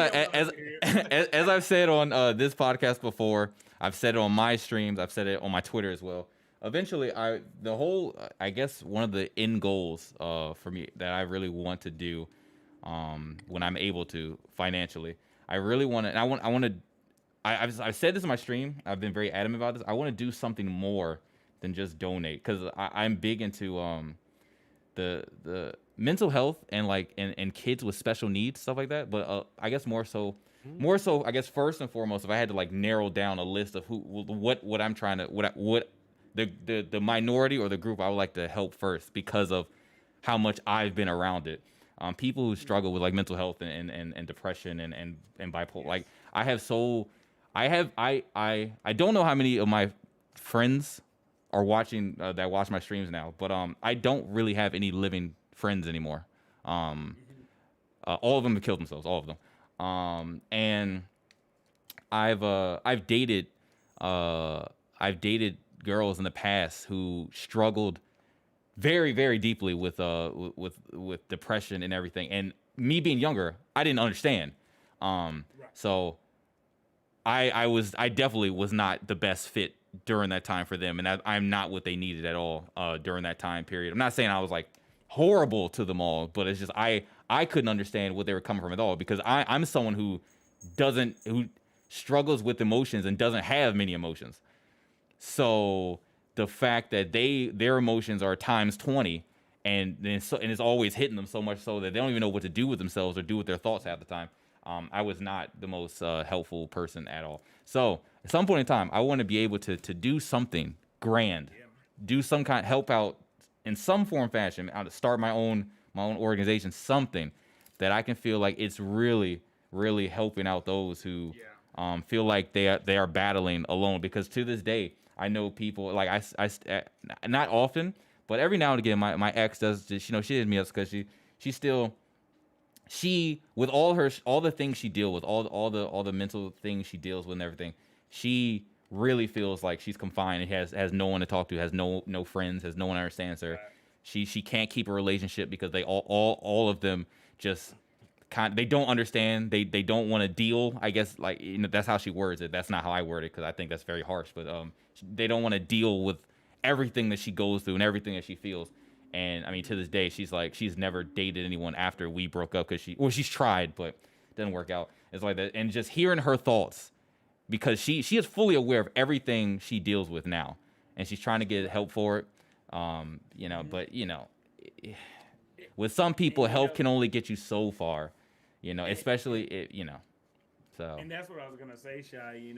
I've said on this podcast before, I've said it on my streams. I've said it on my Twitter as well. Eventually, I guess one of the end goals for me that I really want to do when I'm able to financially, I really want to. I've said this in my stream. I've been very adamant about this. I want to do something more than just donate, because I'm big into the mental health and like and kids with special needs, stuff like that. But I guess more so I guess first and foremost, if I had to like narrow down a list of what I'm trying to what the minority or the group I would like to help first, because of how much I've been around it. People who struggle with like mental health and depression and bipolar. Like I don't know how many of my friends are watching that watch my streams now, but I don't really have any living friends anymore. All of them have killed themselves, all of them. And I've dated girls in the past who struggled very, very deeply with depression and everything. And me being younger, I didn't understand. So I definitely was not the best fit during that time for them, and I'm not what they needed at all during that time period. I'm not saying I was like horrible to them all, but it's just I couldn't understand what they were coming from at all, because I'm someone who struggles with emotions and doesn't have many emotions. So the fact that their emotions are times 20, and it's always hitting them so much so that they don't even know what to do with themselves or do with their thoughts half the time. I was not the most helpful person at all. So at some point in time, I want to be able to do something grand, do some kind, help out in some form, fashion, to start my own organization, something that I can feel like it's really, really helping out those who feel like they are battling alone. Because to this day, I know people like I not often, but every now and again, my ex does just, she hits me up because she with all the things she deals with, all the mental things she deals with and everything, she really feels like she's confined and has no one to talk to, has no friends, has no one understands her. She can't keep a relationship because they all of them just they don't understand. They don't want to deal. I guess like that's how she words it. That's not how I word it because I think that's very harsh. But they don't want to deal with everything that she goes through and everything that she feels. And I mean, to this day, she's never dated anyone after we broke up because she's tried, but it didn't work out. It's like that. And just hearing her thoughts, because she is fully aware of everything she deals with now, and she's trying to get help for it. But with some people, help can only get you so far, especially so. And that's what I was gonna say, Shy.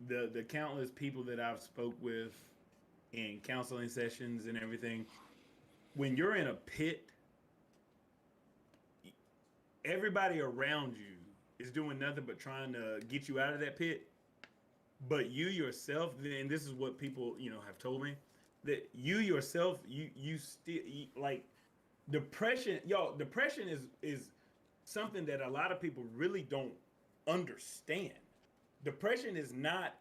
The countless people that I've spoke with in counseling sessions and everything, when you're in a pit, everybody around you is doing nothing but trying to get you out of that pit. But you yourself, and this is what people have told me, that you yourself, you still like depression. Depression is something that a lot of people really don't understand. Depression is not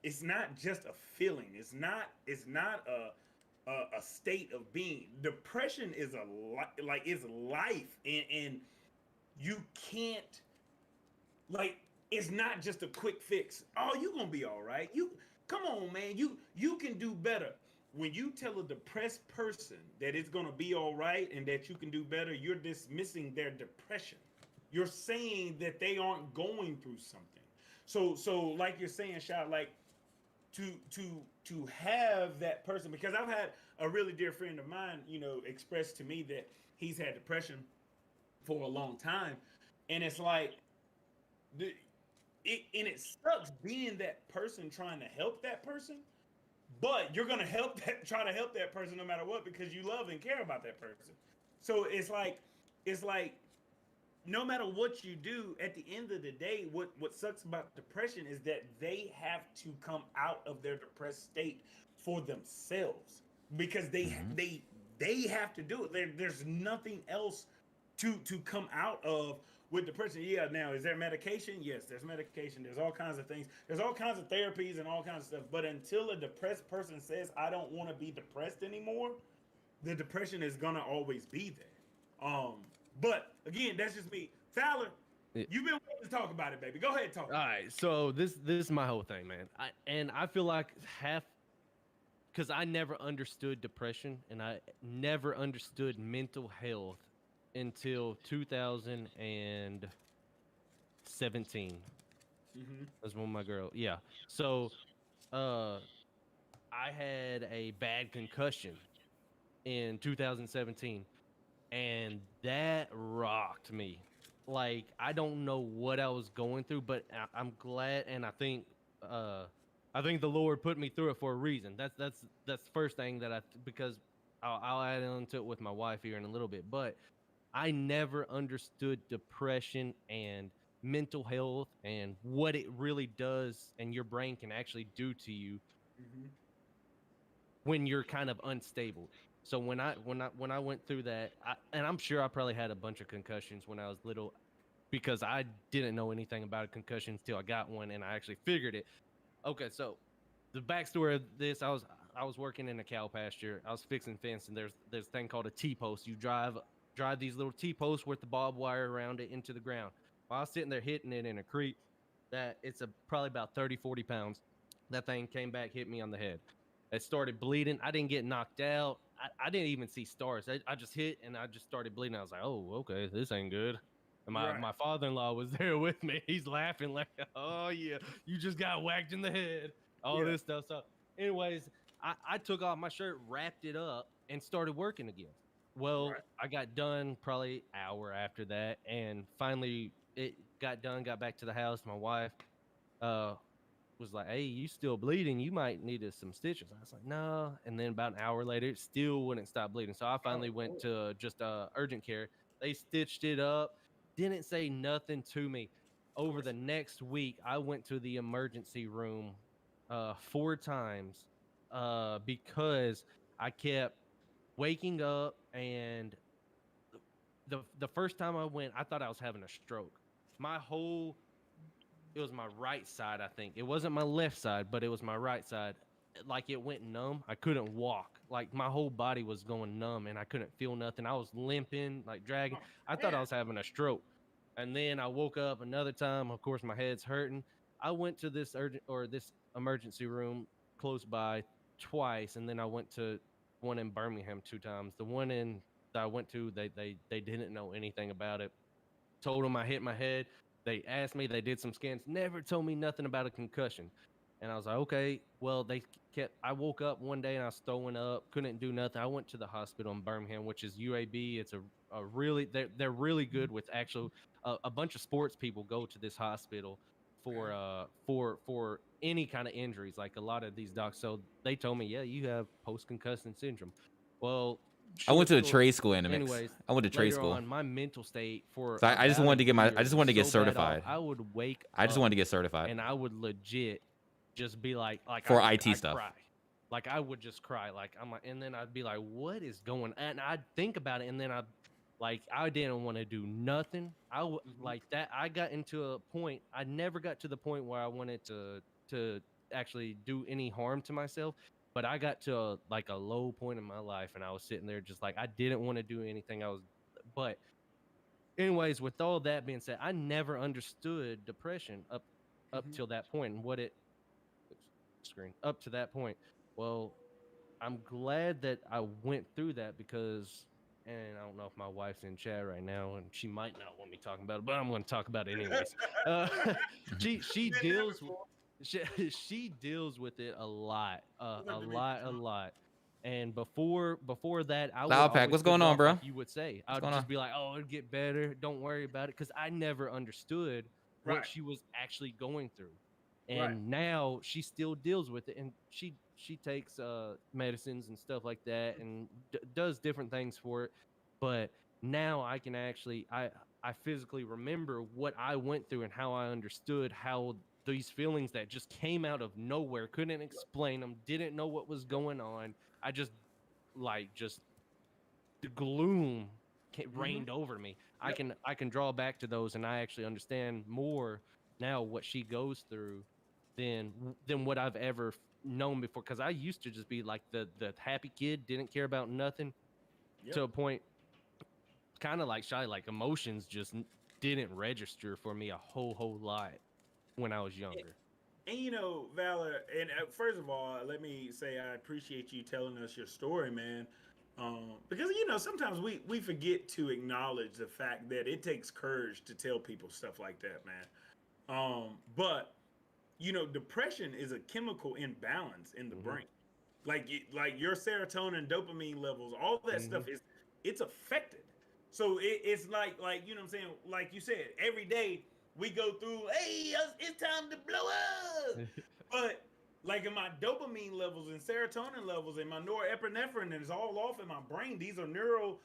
it's not just a feeling. It's not a state of being. Depression is is life, and you can't it's not just a quick fix. Oh, you gonna be all right. You come on, man. You can do better. When you tell a depressed person that it's gonna be all right and that you can do better, you're dismissing their depression. You're saying that they aren't going through something. So like you're saying, Shy, like to have that person, because I've had a really dear friend of mine, express to me that he's had depression for a long time, and it's like it sucks being that person trying to help that person, but you're gonna try to help that person no matter what because you love and care about that person. So it's like no matter what you do, at the end of the day, what sucks about depression is that they have to come out of their depressed state for themselves because they have to do it. There's nothing else to come out of with depression. Yeah, now is there medication? Yes, there's medication. There's all kinds of things. There's all kinds of therapies and all kinds of stuff. But until a depressed person says, "I don't want to be depressed anymore," the depression is gonna always be there. But again, that's just me. Valor, you've been waiting to talk about it, baby. Go ahead and talk. All right, so this is my whole thing, man. I feel like because I never understood depression and I never understood mental health until 2017. That's when my girl, yeah. So, I had a bad concussion in 2017, and that rocked me. Like, I don't know what I was going through, but I'm glad, and I think the Lord put me through it for a reason. That's the first thing that because I'll add on to it with my wife here in a little bit, but I never understood depression and mental health and what it really does and your brain can actually do to you when you're kind of unstable. So when I went through that, and I'm sure I probably had a bunch of concussions when I was little, because I didn't know anything about a concussion until I got one and I actually figured it. Okay, so the backstory of this, I was working in a cow pasture. I was fixing fence, and there's a thing called a T-post. You drive these little T-posts with the barbed wire around it into the ground. While I was sitting there hitting it in a creek, that it's probably about 30, 40 pounds. That thing came back, hit me on the head. It started bleeding. I didn't get knocked out. I didn't even see stars. I just hit, and I just started bleeding. I was like, oh, okay, this ain't good. And my father-in-law was there with me. He's laughing like, oh, yeah, you just got whacked in the head. All this stuff. So anyways, I took off my shirt, wrapped it up, and started working again. Well, I got done probably an hour after that, and finally it got done, got back to the house. My wife was like, hey, you still bleeding? You might need some stitches. I was like, no. And then about an hour later, it still wouldn't stop bleeding. So I finally went to just urgent care. They stitched it up, didn't say nothing to me. Over the next week, I went to the emergency room 4 times because I kept waking up, and the first time I went, I thought I was having a stroke. It was my right side, I think. It wasn't my left side, but it was my right side. Like, it went numb. I couldn't walk. Like, my whole body was going numb, and I couldn't feel nothing. I was limping, like dragging. I thought I was having a stroke. And then I woke up another time. Of course, my head's hurting. I went to this emergency room close by twice, and then I went to one in Birmingham 2 times. The one that I went to, they didn't know anything about it. Told them I hit my head. They asked me, they did some scans, never told me nothing about a concussion. And I was like, okay. Well, I woke up one day and I was throwing up, couldn't do nothing. I went to the hospital in Birmingham, which is UAB. It's a really, they're really good with actual, a bunch of sports people go to this hospital for any kind of injuries, like a lot of these docs. So they told me, yeah, you have post-concussion syndrome. Well, I went to a trade school in I went to trade school. On, my mental state so I just wanted to get get certified. I would wake I just wanted to get certified. And I would legit just be like for IT stuff. Cry. Like, I would just cry. Like, I'm like, and then I'd be like, what is going on? And I'd think about it, and then I didn't want to do nothing. Like that. I got into a point. I never got to the point where I wanted to actually do any harm to myself. But I got to a low point in my life, and I was sitting there just like, I didn't want to do anything. But anyways, with all that being said, I never understood depression up till that point and up to that point. Well, I'm glad that I went through that because, and I don't know if my wife's in chat right now, and she might not want me talking about it, but I'm going to talk about it anyways. She deals with it a lot. And before that, I Loud Pack, what's going on, bro? Like you would say, I would just be like, "Oh, it'll get better. Don't worry about it," because I never understood what she was actually going through. And now she still deals with it, and she she takes medicines and stuff like that, and does different things for it. But now I can actually I physically remember what I went through and how I understood how these feelings that just came out of nowhere, couldn't explain them, didn't know what was going on. I just just the gloom reigned over me. Yep. I can draw back to those, and I actually understand more now what she goes through than what I've ever known before. Because I used to just be like the happy kid, didn't care about nothing, Yep. to a point, kind of like Shy, like emotions just didn't register for me a whole lot when I was younger. And you know, Valor, and first of all, let me say I appreciate you telling us your story, man. Because you know, sometimes we forget to acknowledge the fact that it takes courage to tell people stuff like that, man. But you know, depression is a chemical imbalance in the brain. Like your serotonin, dopamine levels, all that stuff is it's affected. So it's like you know what I'm saying. Like you said, every day we go through. Hey, it's time to blow up. But like in my dopamine levels and serotonin levels and my norepinephrine is all off in my brain. These are neurons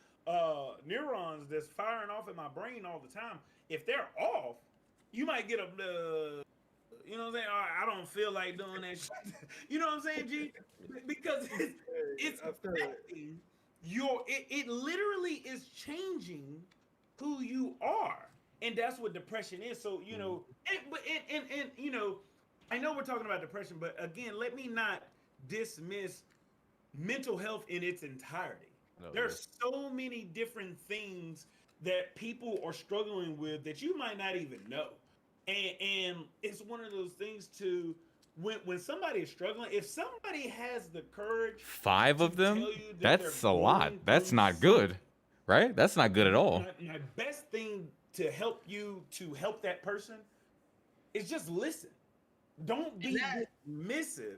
that's firing off in my brain all the time. If they're off, you might get a you know what I'm saying? I don't feel like doing that shit. You know what I'm saying, G? Because it's affecting it literally is changing who you are. And that's what depression is. So, you know, and you know, I know we're talking about depression, but again, let me not dismiss mental health in its entirety. There's so many different things that people are struggling with that you might not even know. And it's one of those things to when somebody is struggling, if somebody has the courage 5 to of them? tell you that That's a they're lot. going That's through not good, right? That's not good at all. my best thing to help you to help that person is just listen. Don't be dismissive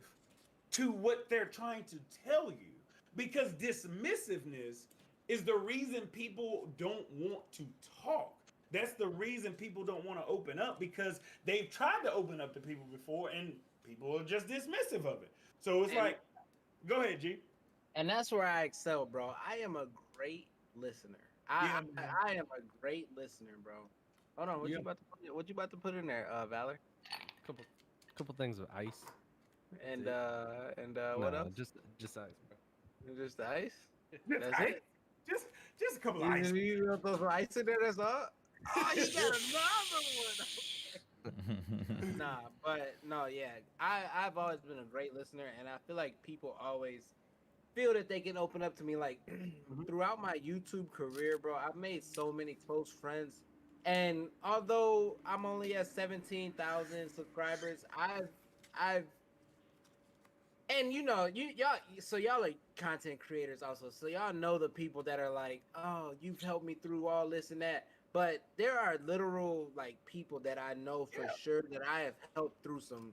to what they're trying to tell you, because dismissiveness is the reason people don't want to talk. That's the reason people don't want to open up, because they've tried to open up to people before and people are just dismissive of it. So it's like, go ahead, G. And that's where I excel, bro. I am a great listener. I am a great listener, bro. Hold on, what you about to put in there, Valor? Couple things of ice. And what No, else? just ice, bro. Just the ice? Just That's ice. it. Just a couple of ice. You want those ice in there? That's all. Oh, you got another one. Nah, but no, yeah. I've always been a great listener, and I feel like people always feel that they can open up to me. Like throughout my YouTube career, bro, I've made so many close friends. And although I'm only at 17,000 subscribers, I've and you know, y'all are content creators also. So y'all know the people that are like, "Oh, you've helped me through all this and that." But there are literal like people that I know for sure that I have helped through some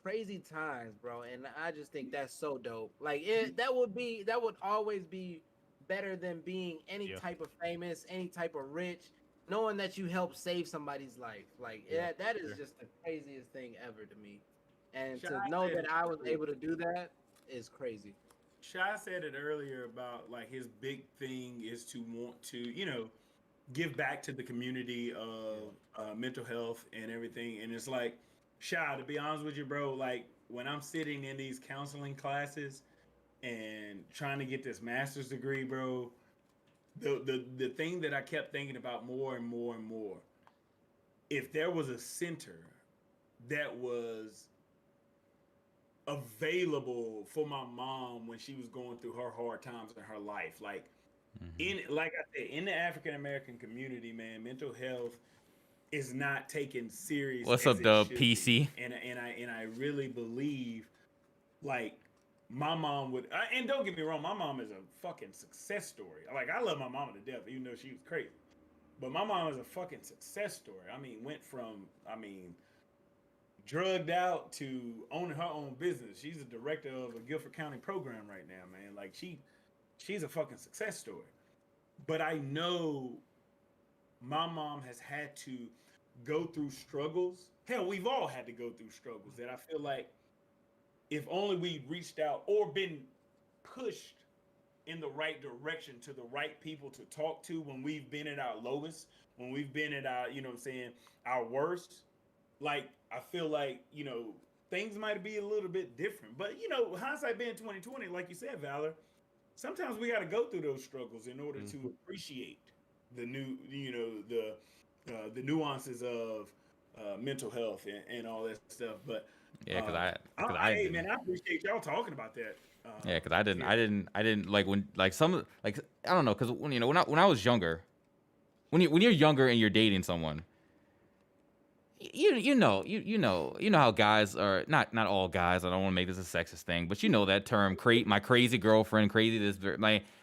crazy times, bro. And I just think that's so dope. Like that would always be better than being any type of famous, any type of rich, knowing that you helped save somebody's life. Like that is just the craziest thing ever to me. And to know that I was able to do that is crazy. Shy said it earlier about like his big thing is to want to, you know, give back to the community of mental health and everything. And it's like, Shy, to be honest with you, bro, like when I'm sitting in these counseling classes and trying to get this master's degree, bro, the thing that I kept thinking about more and more and more, if there was a center that was available for my mom when she was going through her hard times in her life, like like I said, in the African American community, man, mental health is not taken serious. What's as up, it Dub should PC? be. And I really believe, like, my mom would. And don't get me wrong, my mom is a fucking success story. Like, I love my mama to death, even though she was crazy. But my mom is a fucking success story. I mean, went from drugged out to owning her own business. She's a director of a Guilford County program right now, man. Like, she's a fucking success story. But I know my mom has had to go through struggles. Hell, we've all had to go through struggles that I feel like if only we reached out or been pushed in the right direction to the right people to talk to when we've been at our lowest, when we've been at our, you know what I'm saying, our worst. Like, I feel like, you know, things might be a little bit different. But, you know, hindsight being 2020, like you said, Valor, sometimes we got to go through those struggles in order to appreciate the new, you know, the nuances of mental health and all that stuff. But yeah, because hey, man, I appreciate y'all talking about that. Yeah, because I didn't like when like some like I don't know, because when you know when I was younger, when you're younger and you're dating someone, you know how guys are, not all guys. I don't want to make this a sexist thing, but you know that term, my crazy girlfriend, crazy this,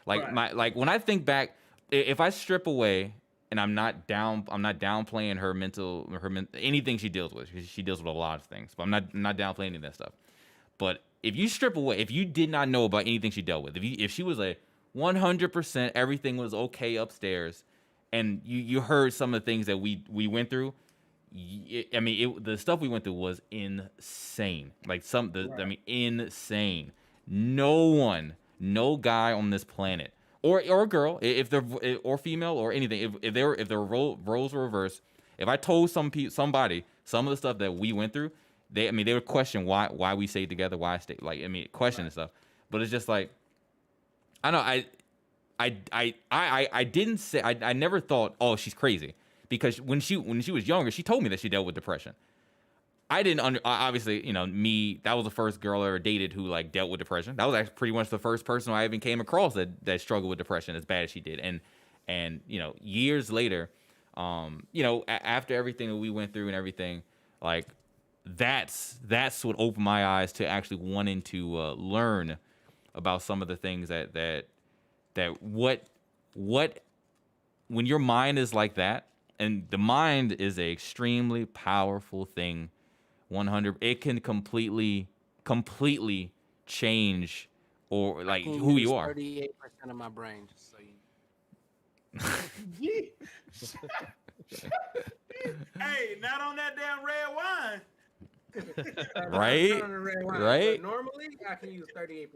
like when I think back, if I strip away and I'm not downplaying her anything she deals with. She deals with a lot of things, but I'm not downplaying any of that stuff. But if you strip away, if you did not know about anything she dealt with, if she was a 100% everything was okay upstairs, and you heard some of the things that we went through, the stuff we went through was insane. Like insane. No guy on this planet or a girl, if they're or female or anything, if their roles were reversed, if I told somebody some of the stuff that we went through, they would question why we stayed together, why I stayed, question and stuff. But it's just like, I don't know, I didn't say, I never thought, oh, she's crazy, because when she was younger, she told me that she dealt with depression. I didn't obviously, me, that was the first girl I ever dated who like dealt with depression. That was actually pretty much the first person I even came across that struggled with depression as bad as she did. And years later, after everything that we went through and everything, like, that's what opened my eyes to actually wanting to learn about some of the things that what when your mind is like that, and the mind is an extremely powerful thing. 100, it can completely change or like who you are. 38% of my brain, just so you. Hey, not on that damn red wine. Right? Right? But normally I can use 38%,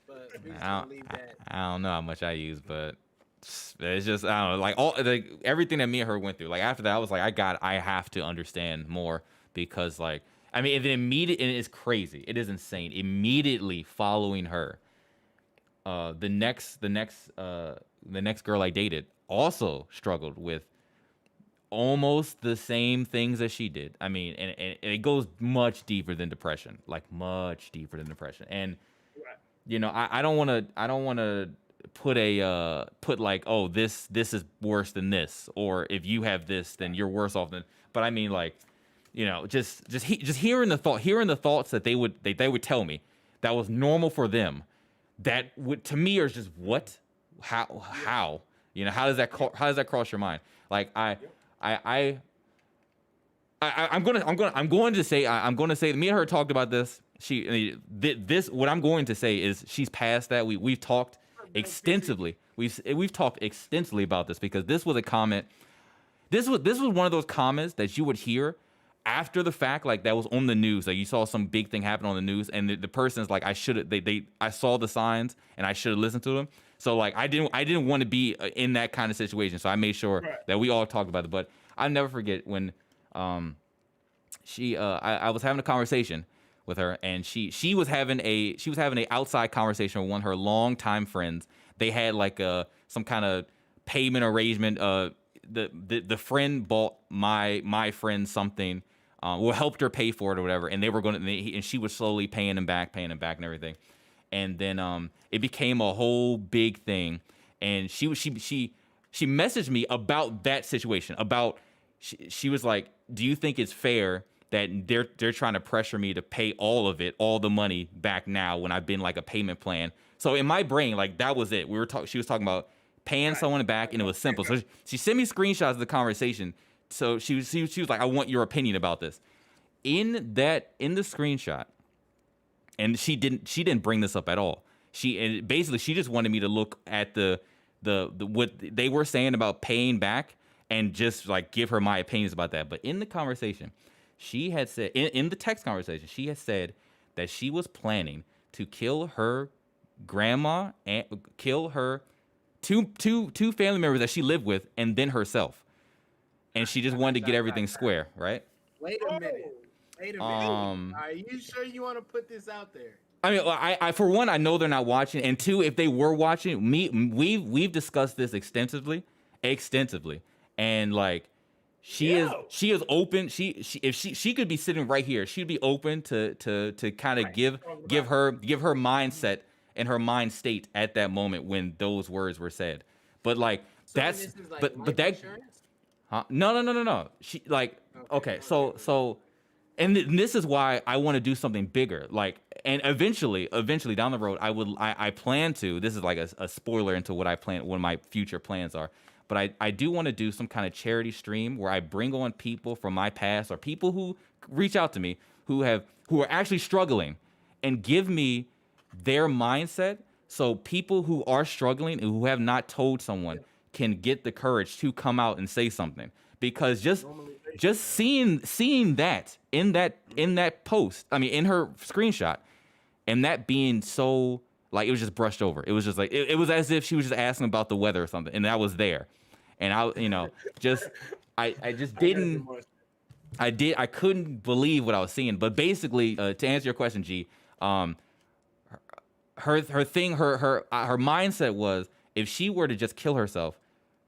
but we just gonna leave that. I don't know how much I use, but it's just, I don't know, everything that me and her went through. Like after that, I was like, I have to understand more, because like, and it's crazy. It is insane. Immediately following her, the next girl I dated also struggled with almost the same things as she did. I mean, and it goes much deeper than depression, like much deeper than depression. And I don't want to put like, oh, this is worse than this, or if you have this, then you're worse off than. But I mean, like, just hearing the thoughts that they would tell me that was normal for them, that would to me are just what, how, how does that cross your mind? Like I'm going to say me and her talked about this. What I'm going to say is she's past that. We've talked extensively. We've talked extensively about this, because this was a comment. This was one of those comments that you would hear after the fact, like that was on the news. Like you saw some big thing happen on the news, and the person's like, I saw the signs and I should have listened to them. So like I didn't want to be in that kind of situation. So I made sure that we all talked about it. But I'll never forget when I was having a conversation with her, and she was having a outside conversation with one of her longtime friends. They had like some kind of payment arrangement. The friend bought my friend something, helped her pay for it or whatever, and they were going to, and she was slowly paying him back and everything. And then it became a whole big thing, and she messaged me about that situation. She was like, do you think it's fair that they're trying to pressure me to pay all the money back now when I've been like a payment plan? So in my brain, like that was it. She was talking about paying someone back, and it was simple. So she sent me screenshots of the conversation. So she was like, I want your opinion about this. In the screenshot, and she didn't bring this up at all. She just wanted me to look at the what they were saying about paying back, and just like give her my opinions about that. But in the conversation, she had said, in the text conversation, she had said that she was planning to kill her grandma and kill her two family members that she lived with, and then herself. And she just wanted to get everything square, right? Wait a minute. Are you sure you want to put this out there? I mean, I for one, I know they're not watching, and two, if they were watching, we've discussed this extensively, and like, she is open. If she could be sitting right here, she'd be open to kind of give her mindset and her mind state at that moment when those words were said. But like, So that's this is like but that. insurance? Huh? No. She like okay. So, and this is why I want to do something bigger. Like, and eventually down the road, I plan to. This is like a spoiler into what I plan, what my future plans are. But I do want to do some kind of charity stream where I bring on people from my past or people who reach out to me who are actually struggling, and give me their mindset, so people who are struggling and who have not told someone can get the courage to come out and say something. Because just seeing that in that post, I mean, in her screenshot, and that being so, like, it was just brushed over. It was just like it was as if she was just asking about the weather or something, and that was there. And I couldn't believe what I was seeing. But basically, to answer your question, G, her mindset was, if she were to just kill herself,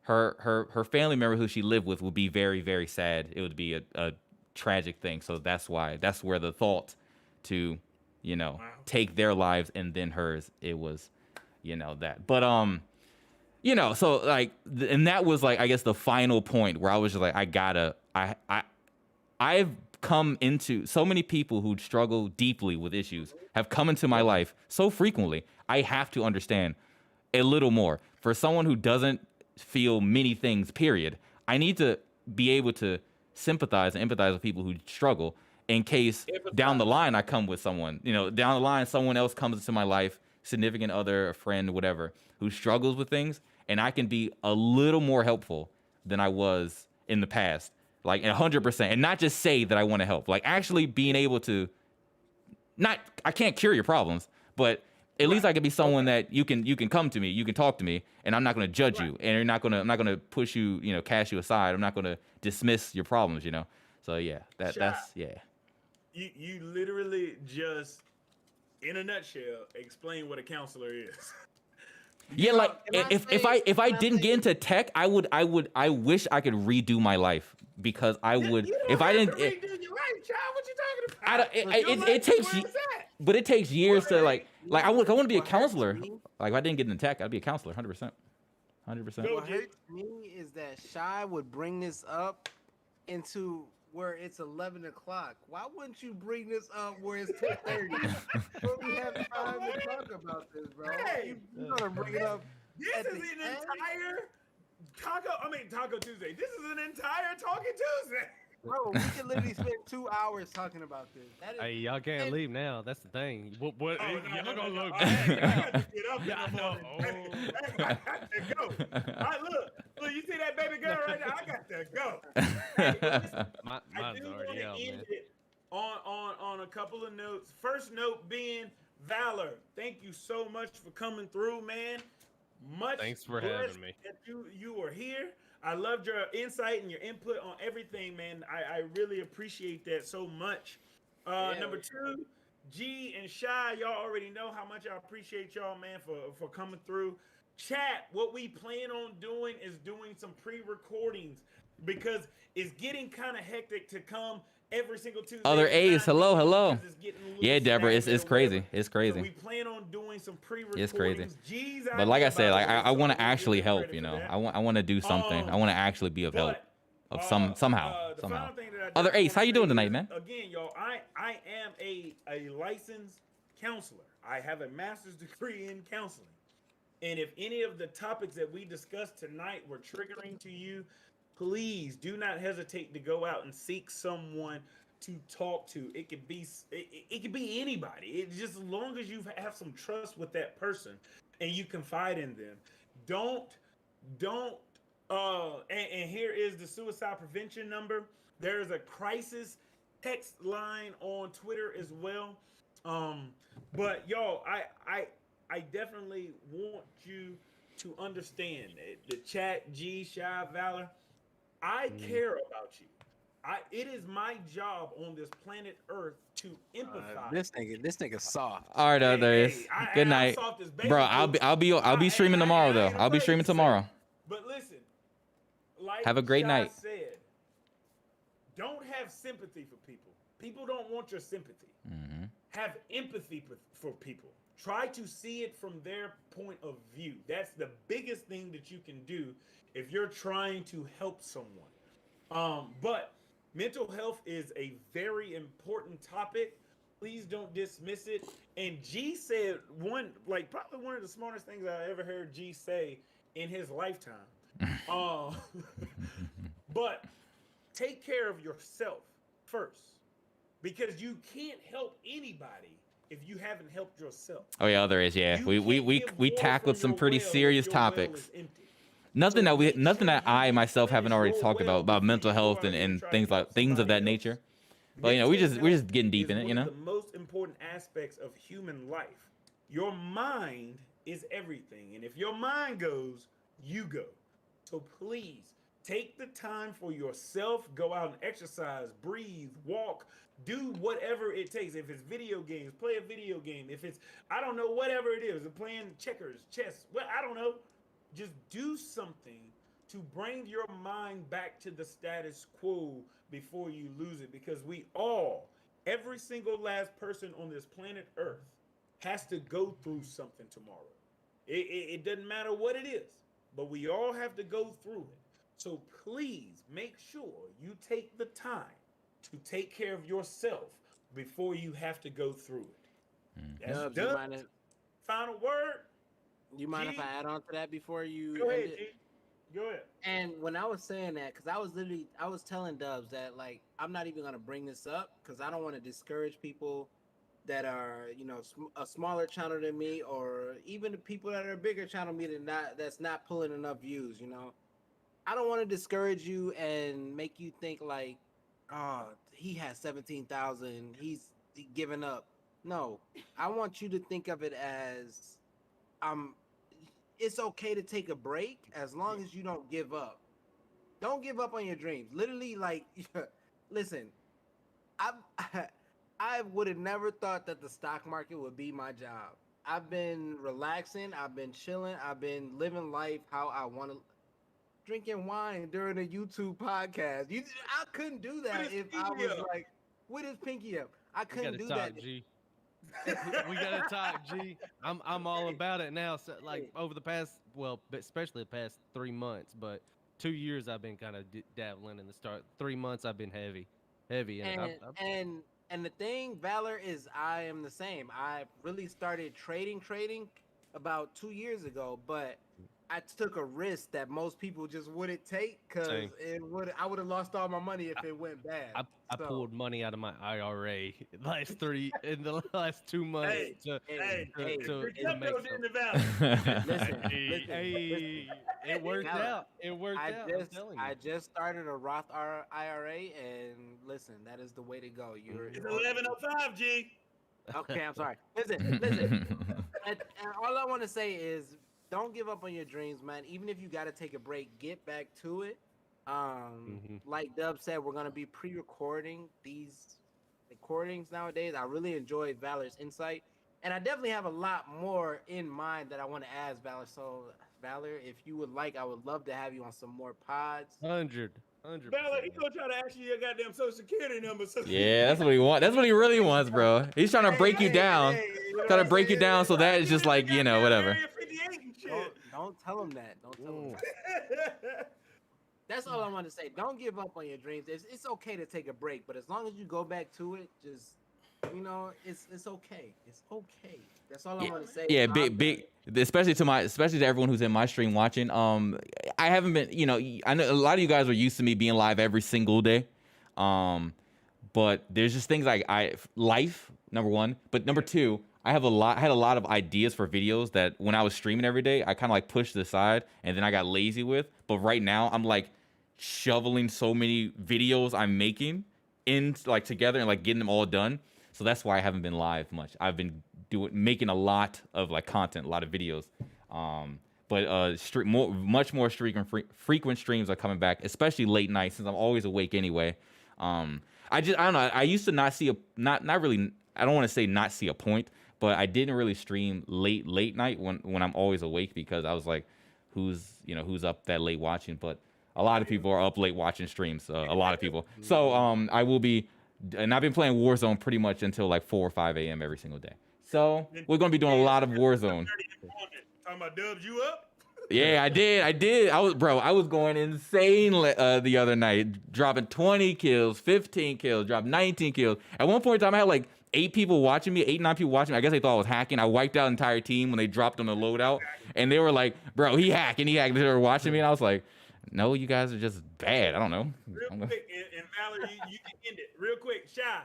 her family member who she lived with would be very, very sad. It would be a tragic thing. So that's where the thought to, take their lives and then hers, it was, that. But so like, and that was like, I guess, the final point where I was just like, I've come into so many people who struggle deeply with issues have come into my life so frequently. I have to understand a little more. For someone who doesn't feel many things, period, I need to be able to sympathize and empathize with people who struggle, in case down the line I come with someone, down the line someone else comes into my life, significant other, a friend, whatever, who struggles with things, and I can be a little more helpful than I was in the past, like 100%, and not just say that I want to help, like actually being able to, I can't cure your problems, but at least I can be someone that you can come to me, you can talk to me, and I'm not going to judge you, and I'm not going to push you, cast you aside. I'm not going to dismiss your problems, So yeah, that's. You literally just, in a nutshell, explain what a counselor is. Yeah, like if I didn't get into tech, I wish I could redo my life, because I would, if I didn't. Redo your life, child. What you talking about? It takes, but it takes years to like I want to be a counselor. Like, if I didn't get into tech, I'd be a counselor, 100%. What hurts me is that Shy would bring this up into where it's 11 o'clock. Why wouldn't you bring this up where it's 10:30? Where we have time to talk about this, bro. Hey, you gotta bring it up. This is an entire Taco Tuesday. This is an entire Talking Tuesday. Bro, we can literally spend 2 hours talking about this. Hey, y'all can't leave now. That's the thing. What? Y'all gonna look I bad. got to get up in the morning. I got to go. All right, look, you see that baby girl right there? I got to go. Hey, Mine's already out, man. It on a couple of notes. First note being Valor. Thank you so much for coming through, man. Thanks for having me. That you are here. I loved your insight and your input on everything, man. I really appreciate that so much. Number two, G and Shy, y'all already know how much I appreciate y'all, man, for coming through. Chat, what we plan on doing is doing some pre-recordings, because it's getting kind of hectic to come every single Tuesday. Other A's, hello. Yeah, Deborah, it's crazy. It's crazy. So we plan on doing some pre-recordings. It's crazy. But like I said, like I want to actually help. I want to do something. I want to actually be of help, somehow. Other Ace, how you doing tonight, man? Again, y'all, I am a licensed counselor. I have a master's degree in counseling, and if any of the topics that we discussed tonight were triggering to you, please do not hesitate to go out and seek someone to talk to. It could be anybody. It's just as long as you have some trust with that person and you confide in them. And here is the suicide prevention number. There is a crisis text line on Twitter as well. But yo, I definitely want you to understand that the chat, G, Shy, Valor, I care about you. It is my job on this planet Earth to empathize. This nigga soft. All right, there is. Good night, soft as baby bro. food. I'll be streaming tomorrow though. I'll be streaming tomorrow. But listen, like Have a great Shy night. said, don't have sympathy for people. People don't want your sympathy. Mm-hmm. Have empathy for people. Try to see it from their point of view. That's the biggest thing that you can do if you're trying to help someone. But mental health is a very important topic. Please don't dismiss it. And G said probably one of the smartest things I ever heard G say in his lifetime. But take care of yourself first, because you can't help anybody if you haven't helped yourself. Oh yeah, there is. Yeah, we tackled some pretty serious topics. Nothing that I myself haven't already talked about mental health and things of that nature. But you know, we're just getting deep in it. You know, the most important aspects of human life. Your mind is everything, and if your mind goes, you go. So please take the time for yourself. Go out and exercise, breathe, walk, do whatever it takes. If it's video games, play a video game. If it's, I don't know, whatever it is, playing checkers, chess, I don't know. Just do something to bring your mind back to the status quo before you lose it. Because every single last person on this planet Earth has to go through something tomorrow. It doesn't matter what it is, but we all have to go through it. So please make sure you take the time to take care of yourself before you have to go through it. That's done. Final word. You mind if I add on to that before you? Go ahead, G. Go ahead. And when I was saying that, because I was telling Dubs that, like, I'm not even gonna bring this up because I don't want to discourage people that are, you know, a smaller channel than me, or even the people that are a bigger channel than me that's not pulling enough views. You know, I don't want to discourage you and make you think like, oh, he has 17,000, he's giving up. No, I want you to think of it as, it's okay to take a break as long as you don't give up. Don't give up on your dreams. Literally, like, listen, I would have never thought that the stock market would be my job. I've been relaxing, I've been chilling, I've been living life how I want to, drinking wine during a YouTube podcast. I couldn't do that if I was like, with his pinky up. I couldn't do that. G. We gotta talk, G. I'm all about it now. So, like, over the past, especially the past 3 months, but 2 years I've been kind of dabbling in the start. 3 months I've been heavy in it. And the thing, Valor, is I am the same. I really started trading about 2 years ago, but I took a risk that most people just wouldn't take because I would have lost all my money if it went bad. I pulled money out of my IRA in the last 2 months. It worked out. I just started a Roth IRA, and listen, that is the way to go. It's 11:05, G. Okay, I'm sorry. Listen. and all I want to say is, don't give up on your dreams, man. Even if you got to take a break, get back to it. Like Dub said, we're going to be pre-recording these recordings nowadays. I really enjoyed Valor's insight. And I definitely have a lot more in mind that I want to ask Valor. So, Valor, if you would like, I would love to have you on some more pods. 100%. Valor, he's going to try to ask you your goddamn social security number. Yeah, that's what he wants. That's what he really wants, bro. He's trying to break you down. Trying to break you down so that it's just like, you know, whatever. Don't tell him that. Don't tell him that. That's all I want to say. Don't give up on your dreams. It's okay to take a break, but as long as you go back to it, just, you know, it's okay. It's okay. That's all I want to say. Yeah, big, especially to everyone who's in my stream watching. I haven't been, you know, I know a lot of you guys are used to me being live every single day. But there's just things like life, number one, but number two, I had a lot of ideas for videos that when I was streaming every day, I kind of like pushed aside and then I got lazy with. But right now I'm like shoveling so many videos I'm making in like together and like getting them all done. So that's why I haven't been live much. I've been making a lot of like content, a lot of videos. But much more frequent streams are coming back, especially late night since I'm always awake anyway. I don't know. I used to not see not really. I don't want to say not see a point, but I didn't really stream late night when I'm always awake because I was like, who's up that late watching? But a lot of people are up late watching streams. A lot of people. So I will be, and I've been playing Warzone pretty much until like 4 or 5 a.m. every single day. So we're gonna be doing a lot of Warzone. Talking about Dubs, you up? Yeah, I did. I was going insane the other night, dropping 20 kills, 15 kills, dropped 19 kills. At one point in time, I had like 9 people watching me. I guess they thought I was hacking. I wiped out an entire team when they dropped on the loadout, and they were like, "Bro, he hacking." They were watching me, and I was like, "No, you guys are just bad. I don't know." Real quick, and Valor, you can end it real quick. Shy,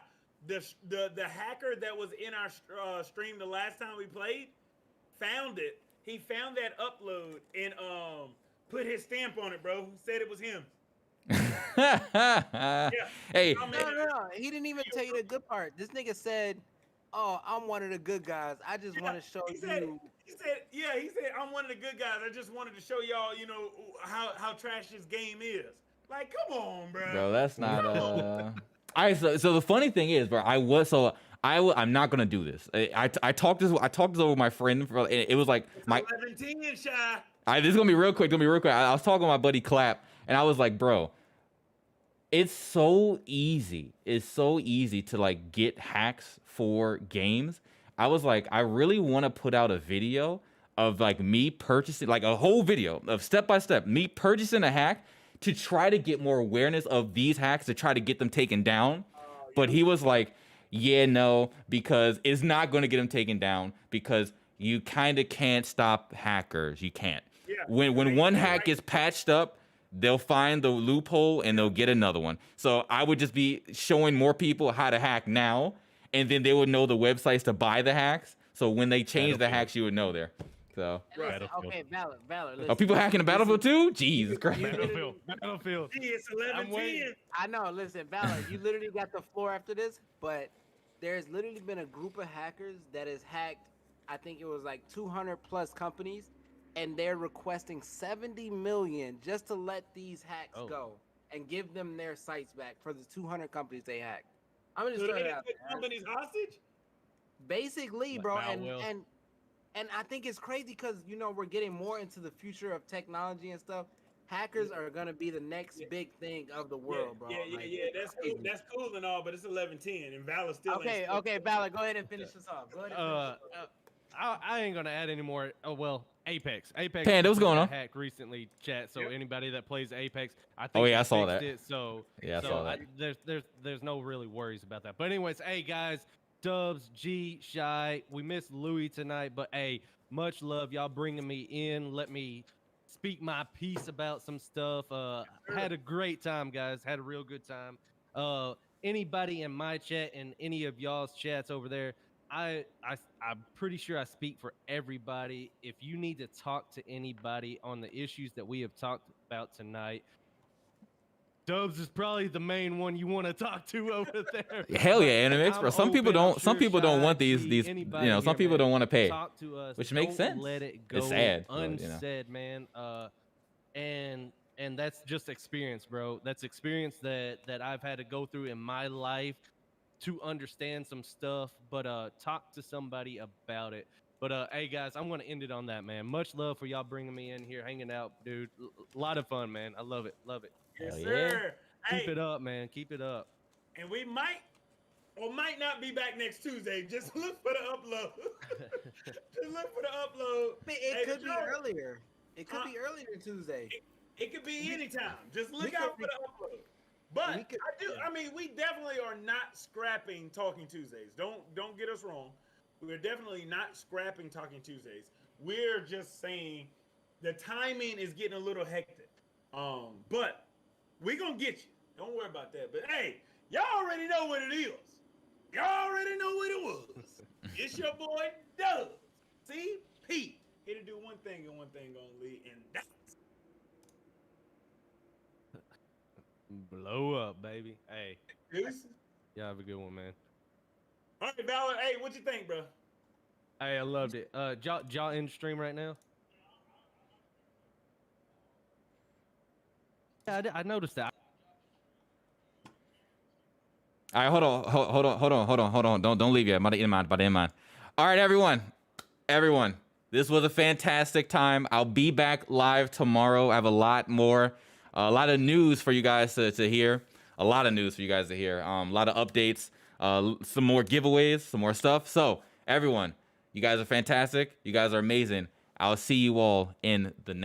the hacker that was in our stream the last time we played found it. He found that upload and put his stamp on it, bro. Said it was him. Yeah. Hey. No. He didn't even tell you the good part. This nigga said, "Oh, I'm one of the good guys. I just want to show you." He said, "I'm one of the good guys. I just wanted to show y'all, how trash this game is." Like, come on, bro. Bro, that's not. All right, so the funny thing is, bro, I'm not gonna do this. I talked this over with my friend. It was like it's 11-10, Shy. This is gonna be real quick. I was talking to my buddy Clap, and I was like, bro, it's so easy. It's so easy to like get hacks for games. I was like, I really want to put out a video of like me purchasing, like a whole video of step by step me purchasing a hack to try to get more awareness of these hacks to try to get them taken down. But he was like, yeah, no, because it's not going to get them taken down because you kind of can't stop hackers. You can't. Yeah, when one hack gets patched up, they'll find the loophole and they'll get another one. So I would just be showing more people how to hack now, and then they would know the websites to buy the hacks. So when they change the hacks, you would know there. So listen, okay, Valor. Listen. Are people hacking the Battlefield too? Jesus Christ. Battlefield. It's 11-10. I know. Listen, Valor, you literally got the floor after this, but there's literally been a group of hackers that has hacked, I think it was like 200 plus companies, and they're requesting 70 million just to let these hacks go and give them their sites back for the 200 companies they hacked. I'm just throwing it out there. Companies hostage? Basically, bro, and I think it's crazy because we're getting more into the future of technology and stuff. Hackers are gonna be the next big thing of the world, bro. Yeah. That's cool. That's cool and all, but it's 11-10, and Valor still. Okay, Valor, go ahead and finish this off. I ain't gonna add any more. Oh well, Apex. Panda, what's going on? Hacked recently, chat. So anybody that plays Apex, I think. Oh yeah, I saw that. I saw that. There's no really worries about that. But anyways, hey guys, Dubs, G, Shy, we missed Louie tonight, but hey, much love, y'all bringing me in. Let me speak my piece about some stuff. Had a great time, guys. Had a real good time. Anybody in my chat and any of y'all's chats over there, I'm pretty sure I speak for everybody. If you need to talk to anybody on the issues that we have talked about tonight, Dubs is probably the main one you want to talk to over there. Hell yeah, Animix, bro. Some people don't. Some people don't want these. Some people don't want to pay. Talk to us, which makes sense. Let it go. It's sad, unsaid, man. And that's just experience, bro. That's experience that I've had to go through in my life to understand some stuff. But talk to somebody about it. But hey guys, I'm gonna end it on that, man. Much love for y'all bringing me in here, hanging out, dude. A lot of fun, man. I love it. Yes, sir. Keep it up, man. Keep it up. And we might or might not be back next Tuesday. Just look for the upload. Just look for the upload. It could be earlier. It could be earlier Tuesday. It could be anytime. Just look out for the upload. But we definitely are not scrapping Talking Tuesdays. Don't get us wrong. We're definitely not scrapping Talking Tuesdays. We're just saying the timing is getting a little hectic. But we gonna get you. Don't worry about that. But hey, y'all already know what it is. Y'all already know what it was. It's your boy Dubs. See? Pete. Here to do one thing and one thing only, and that's blow up, baby. Hey. Deuce. Y'all have a good one, man. All right, Valor. Hey, what you think, bro? Hey, I loved it. Y'all in stream right now? Yeah, I noticed that. All right, hold on. Don't leave yet. About to end mine. All right, everyone. This was a fantastic time. I'll be back live tomorrow. I have a lot of news for you guys to hear. A lot of news for you guys to hear. A lot of updates, some more giveaways, some more stuff. So, everyone, you guys are fantastic. You guys are amazing. I'll see you all in the next